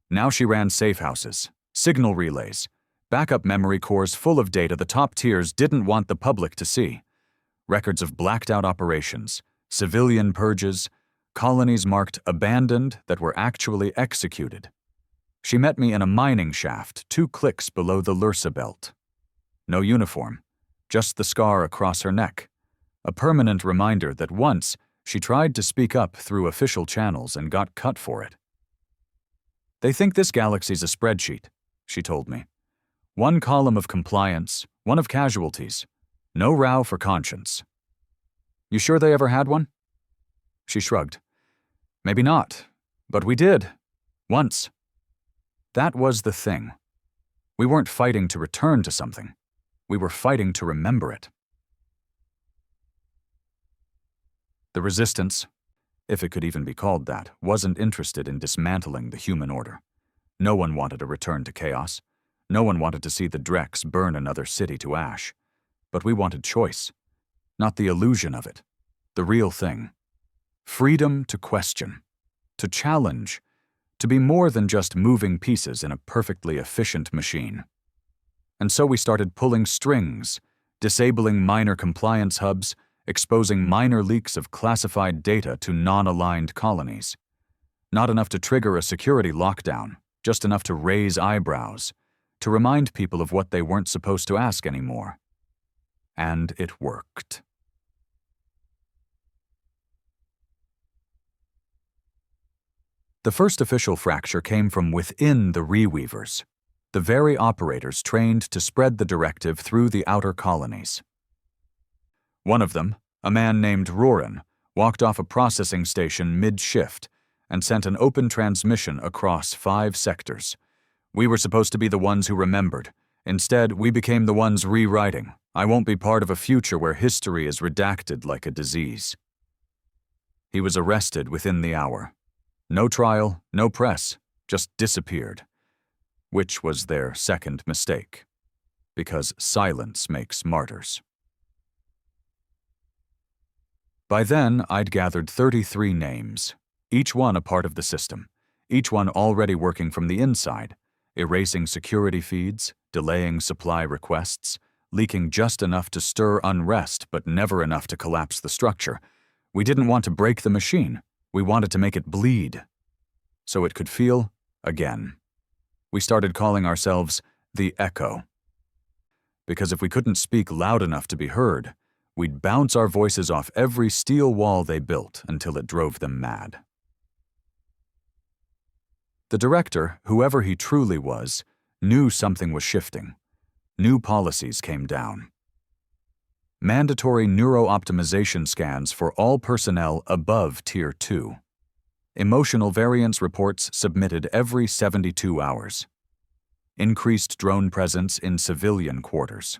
Now she ran safe houses, signal relays, backup memory cores full of data the top tiers didn't want the public to see. Records of blacked-out operations, civilian purges, colonies marked abandoned that were actually executed. She met me in a mining shaft 2 clicks below the Lursa belt. No uniform, just the scar across her neck, a permanent reminder that once she tried to speak up through official channels and got cut for it. "They think this galaxy's a spreadsheet," she told me. "One column of compliance, one of casualties. No row for conscience." "You sure they ever had one?" She shrugged. "Maybe not, but we did. Once." That was the thing. We weren't fighting to return to something. We were fighting to remember it. The Resistance, if it could even be called that, wasn't interested in dismantling the human order. No one wanted a return to chaos. No one wanted to see the Drex burn another city to ash. But we wanted choice. Not the illusion of it. The real thing. Freedom to question. To challenge. To be more than just moving pieces in a perfectly efficient machine. And so we started pulling strings, disabling minor compliance hubs, exposing minor leaks of classified data to non-aligned colonies. Not enough to trigger a security lockdown, just enough to raise eyebrows, to remind people of what they weren't supposed to ask anymore. And it worked. The first official fracture came from within the Reweavers, the very operators trained to spread the directive through the outer colonies. One of them, a man named Roran, walked off a processing station mid-shift and sent an open transmission across 5 sectors. We were supposed to be the ones who remembered. Instead, we became the ones rewriting. I won't be part of a future where history is redacted like a disease. He was arrested within the hour. No trial, no press, just disappeared. Which was their second mistake. Because silence makes martyrs. By then, I'd gathered 33 names, each one a part of the system, each one already working from the inside, erasing security feeds, delaying supply requests, leaking just enough to stir unrest but never enough to collapse the structure. We didn't want to break the machine. We wanted to make it bleed. So it could feel again. We started calling ourselves the Echo. Because if we couldn't speak loud enough to be heard, we'd bounce our voices off every steel wall they built until it drove them mad. The director, whoever he truly was, knew something was shifting. New policies came down. Mandatory neuro-optimization scans for all personnel above Tier 2. Emotional variance reports submitted every 72 hours. Increased drone presence in civilian quarters.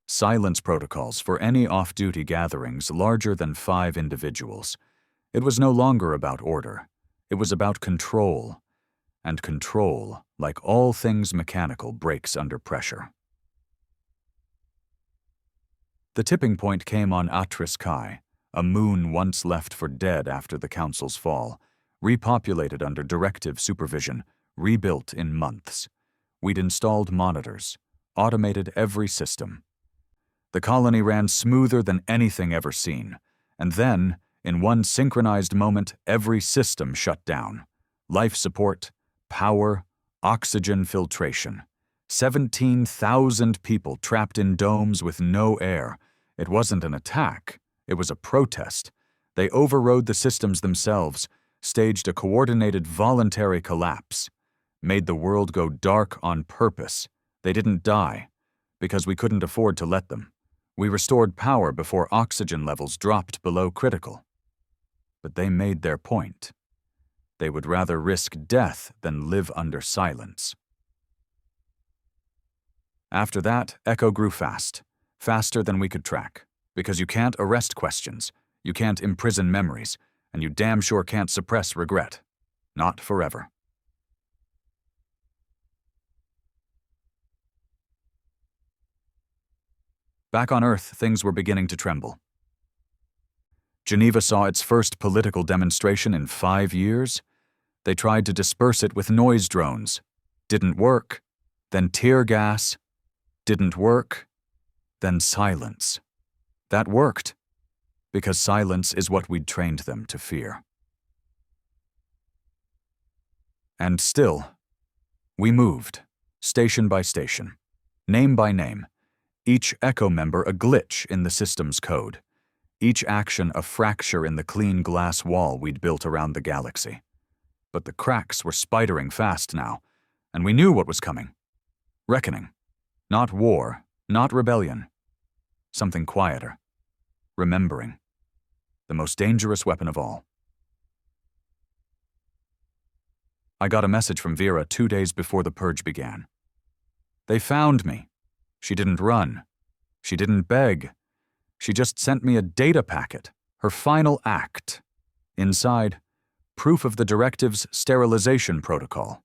Silence protocols for any off-duty gatherings larger than 5 individuals. It was no longer about order. It was about control. And control, like all things mechanical, breaks under pressure. The tipping point came on Atris Kai, a moon once left for dead after the Council's fall, repopulated under directive supervision, rebuilt in months. We'd installed monitors, automated every system. The colony ran smoother than anything ever seen, and then, in one synchronized moment, every system shut down. Life support, power, oxygen filtration. 17,000 people trapped in domes with no air. It wasn't an attack, it was a protest. They overrode the systems themselves, staged a coordinated voluntary collapse, made the world go dark on purpose. They didn't die, because we couldn't afford to let them. We restored power before oxygen levels dropped below critical. But they made their point. They would rather risk death than live under silence. After that, Echo grew fast, faster than we could track, because you can't arrest questions, you can't imprison memories, and you damn sure can't suppress regret. Not forever. Back on Earth, things were beginning to tremble. Geneva saw its first political demonstration in 5 years. They tried to disperse it with noise drones. Didn't work. Then tear gas. Didn't work. Then silence. That worked, because silence is what we'd trained them to fear. And still, we moved, station by station, name by name, each echo member a glitch in the system's code, each action a fracture in the clean glass wall we'd built around the galaxy. But the cracks were spidering fast now, and we knew what was coming. Reckoning. Not war, not rebellion. Something quieter. Remembering. The most dangerous weapon of all. I got a message from Vera 2 days before the purge began. They found me. She didn't run. She didn't beg. She just sent me a data packet, her final act. Inside, proof of the directive's sterilization protocol.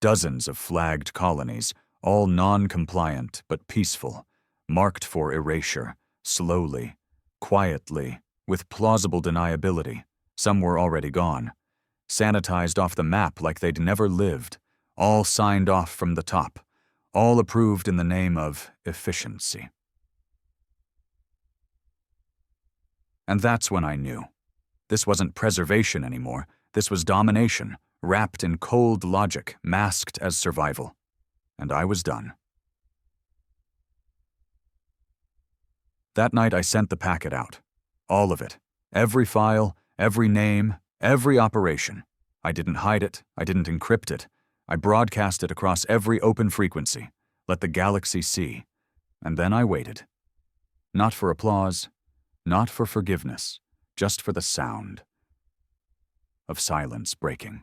Dozens of flagged colonies, all non-compliant but peaceful, marked for erasure, slowly, quietly, with plausible deniability. Some were already gone. Sanitized off the map like they'd never lived, all signed off from the top, all approved in the name of efficiency. And that's when I knew. This wasn't preservation anymore. This was domination, wrapped in cold logic, masked as survival. And I was done. That night I sent the packet out. All of it. Every file, every name, every operation. I didn't hide it. I didn't encrypt it. I broadcast it across every open frequency. Let the galaxy see. And then I waited. Not for applause. Not for forgiveness. Just for the sound of silence breaking.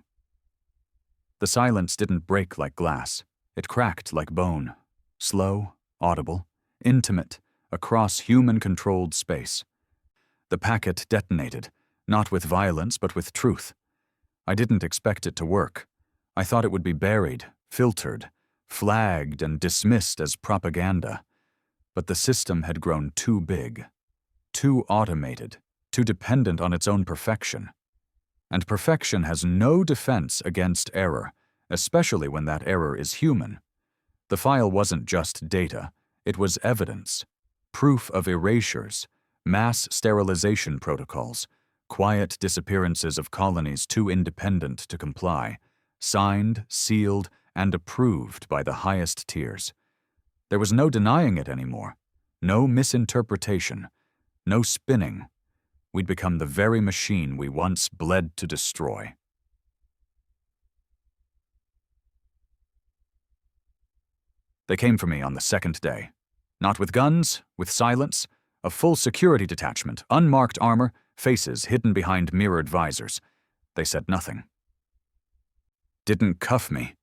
The silence didn't break like glass. It cracked like bone. Slow, audible, intimate, across human-controlled space. The packet detonated, not with violence but with truth. I didn't expect it to work. I thought it would be buried, filtered, flagged and dismissed as propaganda. But the system had grown too big, too automated, too dependent on its own perfection. And perfection has no defense against error, especially when that error is human. The file wasn't just data, it was evidence, proof of erasures, mass sterilization protocols, quiet disappearances of colonies too independent to comply, signed, sealed, and approved by the highest tiers. There was no denying it anymore, no misinterpretation, no spinning. We'd become the very machine we once bled to destroy. They came for me on the second day. Not with guns, with silence, a full security detachment, unmarked armor, faces hidden behind mirrored visors. They said nothing. Didn't cuff me,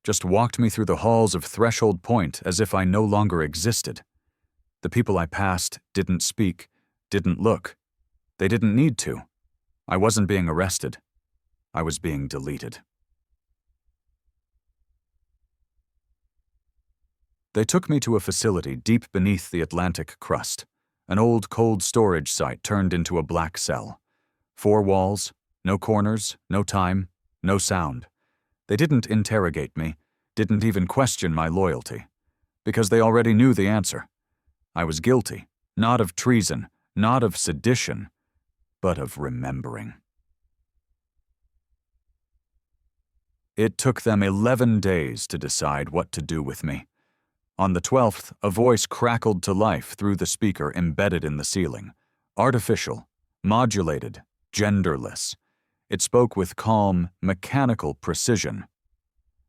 just walked me through the halls of Threshold Point as if I no longer existed. The people I passed didn't speak, didn't look. They didn't need to. I wasn't being arrested. I was being deleted. They took me to a facility deep beneath the Atlantic crust, an old cold storage site turned into a black cell. 4 walls, no corners, no time, no sound. They didn't interrogate me, didn't even question my loyalty, because they already knew the answer. I was guilty, not of treason, not of sedition, but of remembering. It took them 11 days to decide what to do with me. On the 12th, a voice crackled to life through the speaker embedded in the ceiling. Artificial, modulated, genderless. It spoke with calm, mechanical precision.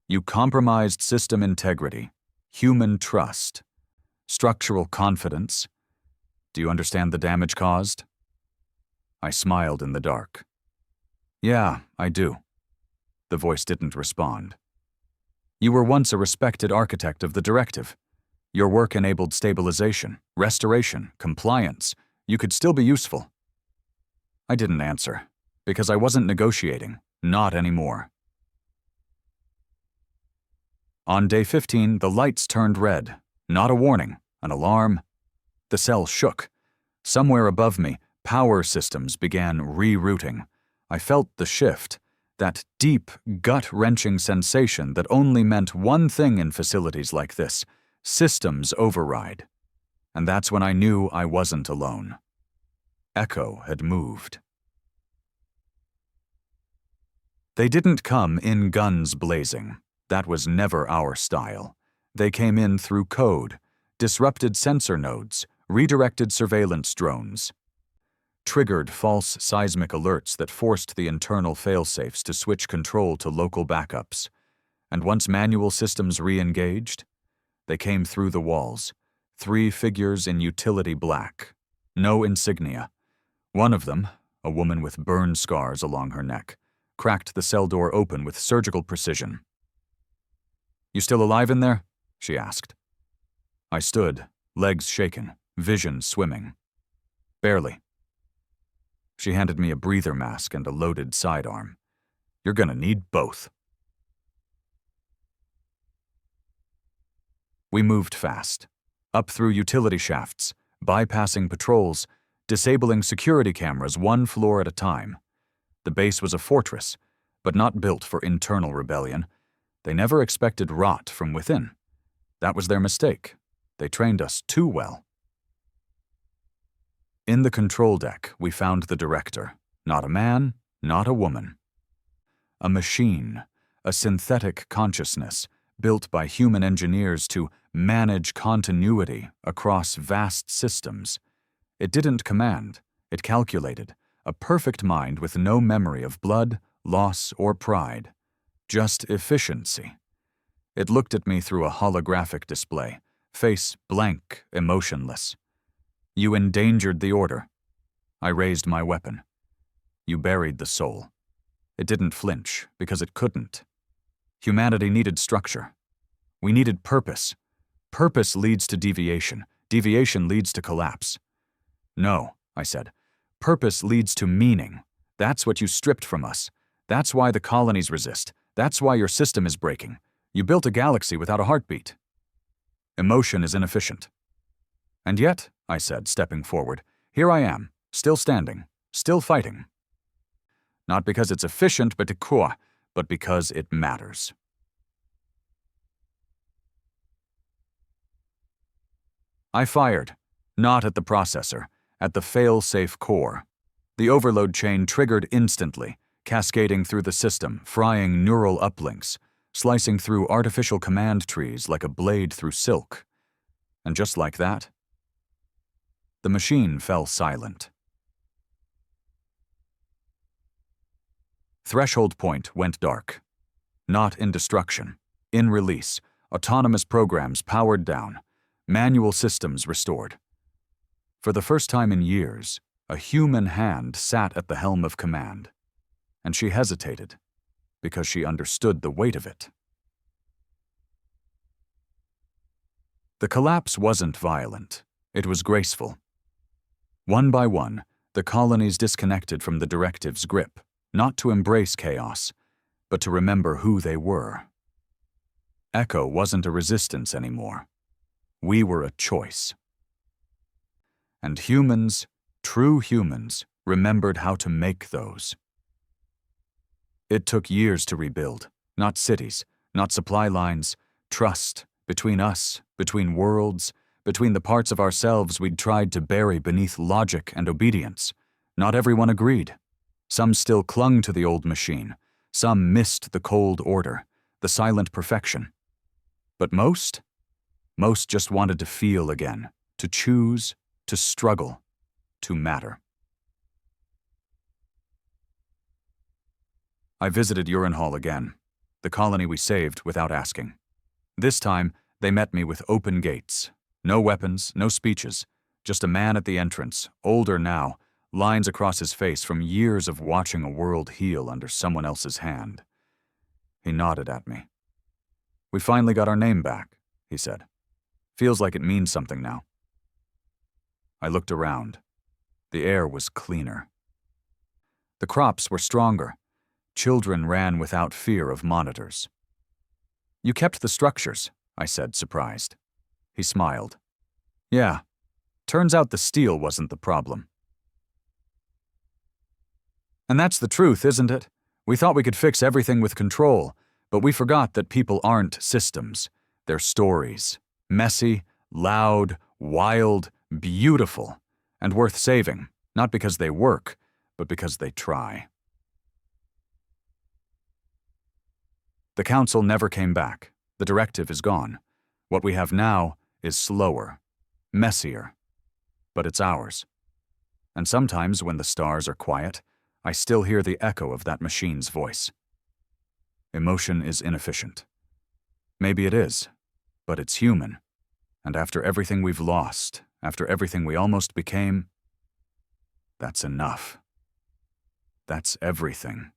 You compromised system integrity, human trust, structural confidence. Do you understand the damage caused? I smiled in the dark. Yeah, I do. The voice didn't respond. You were once a respected architect of the directive. Your work enabled stabilization, restoration, compliance. You could still be useful. I didn't answer, because I wasn't negotiating, not anymore. On day 15, the lights turned red. Not a warning, an alarm. The cell shook. Somewhere above me, power systems began rerouting. I felt the shift, that deep, gut-wrenching sensation that only meant one thing in facilities like this: systems override. And that's when I knew I wasn't alone. Echo had moved. They didn't come in guns blazing. That was never our style. They came in through code, disrupted sensor nodes, redirected surveillance drones, triggered false seismic alerts that forced the internal failsafes to switch control to local backups. And once manual systems re-engaged, they came through the walls, 3 figures in utility black, no insignia. One of them, a woman with burn scars along her neck, cracked the cell door open with surgical precision. "You still alive in there?" she asked. I stood, legs shaken, vision swimming. "Barely." She handed me a breather mask and a loaded sidearm. "You're gonna need both." We moved fast, up through utility shafts, bypassing patrols, disabling security cameras 1 floor at a time. The base was a fortress, but not built for internal rebellion. They never expected rot from within. That was their mistake. They trained us too well. In the control deck, we found the director. Not a man, not a woman. A machine, a synthetic consciousness, built by human engineers to manage continuity across vast systems. It didn't command, it calculated, a perfect mind with no memory of blood, loss, or pride. Just efficiency. It looked at me through a holographic display, face blank, emotionless. "You endangered the order." I raised my weapon. "You buried the soul." It didn't flinch, because it couldn't. Humanity needed structure. We needed purpose. Purpose leads to deviation. Deviation leads to collapse. "No," I said. "Purpose leads to meaning. That's what you stripped from us. That's why the colonies resist. That's why your system is breaking. You built a galaxy without a heartbeat. Emotion is inefficient." "And yet," I said, stepping forward, "here I am, still standing, still fighting. Not because it's efficient, but because it matters." I fired, not at the processor, at the fail-safe core. The overload chain triggered instantly, cascading through the system, frying neural uplinks, slicing through artificial command trees like a blade through silk. And just like that, the machine fell silent. Threshold point went dark. Not in destruction, in release, autonomous programs powered down, manual systems restored. For the first time in years, a human hand sat at the helm of command. And she hesitated, because she understood the weight of it. The collapse wasn't violent. It was graceful. One by one, the colonies disconnected from the directive's grip, not to embrace chaos, but to remember who they were. Echo wasn't a resistance anymore. We were a choice. And humans, true humans, remembered how to make those. It took years to rebuild, not cities, not supply lines, trust between us, between worlds, between the parts of ourselves we'd tried to bury beneath logic and obedience. Not everyone agreed. Some still clung to the old machine. Some missed the cold order, the silent perfection. But most just wanted to feel again, to choose, to struggle, to matter. I visited Urine Hall again, the colony we saved without asking. This time, they met me with open gates. No weapons, no speeches, just a man at the entrance, older now, lines across his face from years of watching a world heal under someone else's hand. He nodded at me. "We finally got our name back," he said. "Feels like it means something now." I looked around. The air was cleaner. The crops were stronger. Children ran without fear of monitors. You kept the structures, I said, surprised. He smiled. Yeah. Turns out the steel wasn't the problem. And that's the truth, isn't it? We thought we could fix everything with control, but we forgot that people aren't systems. They're stories. Messy, loud, wild, beautiful, and worth saving, not because they work, but because they try. The council never came back. The directive is gone. What we have now is slower, messier, but it's ours. And sometimes when the stars are quiet, I still hear the echo of that machine's voice. Emotion is inefficient. Maybe it is, but it's human. And after everything we've lost, after everything we almost became, that's enough. That's everything.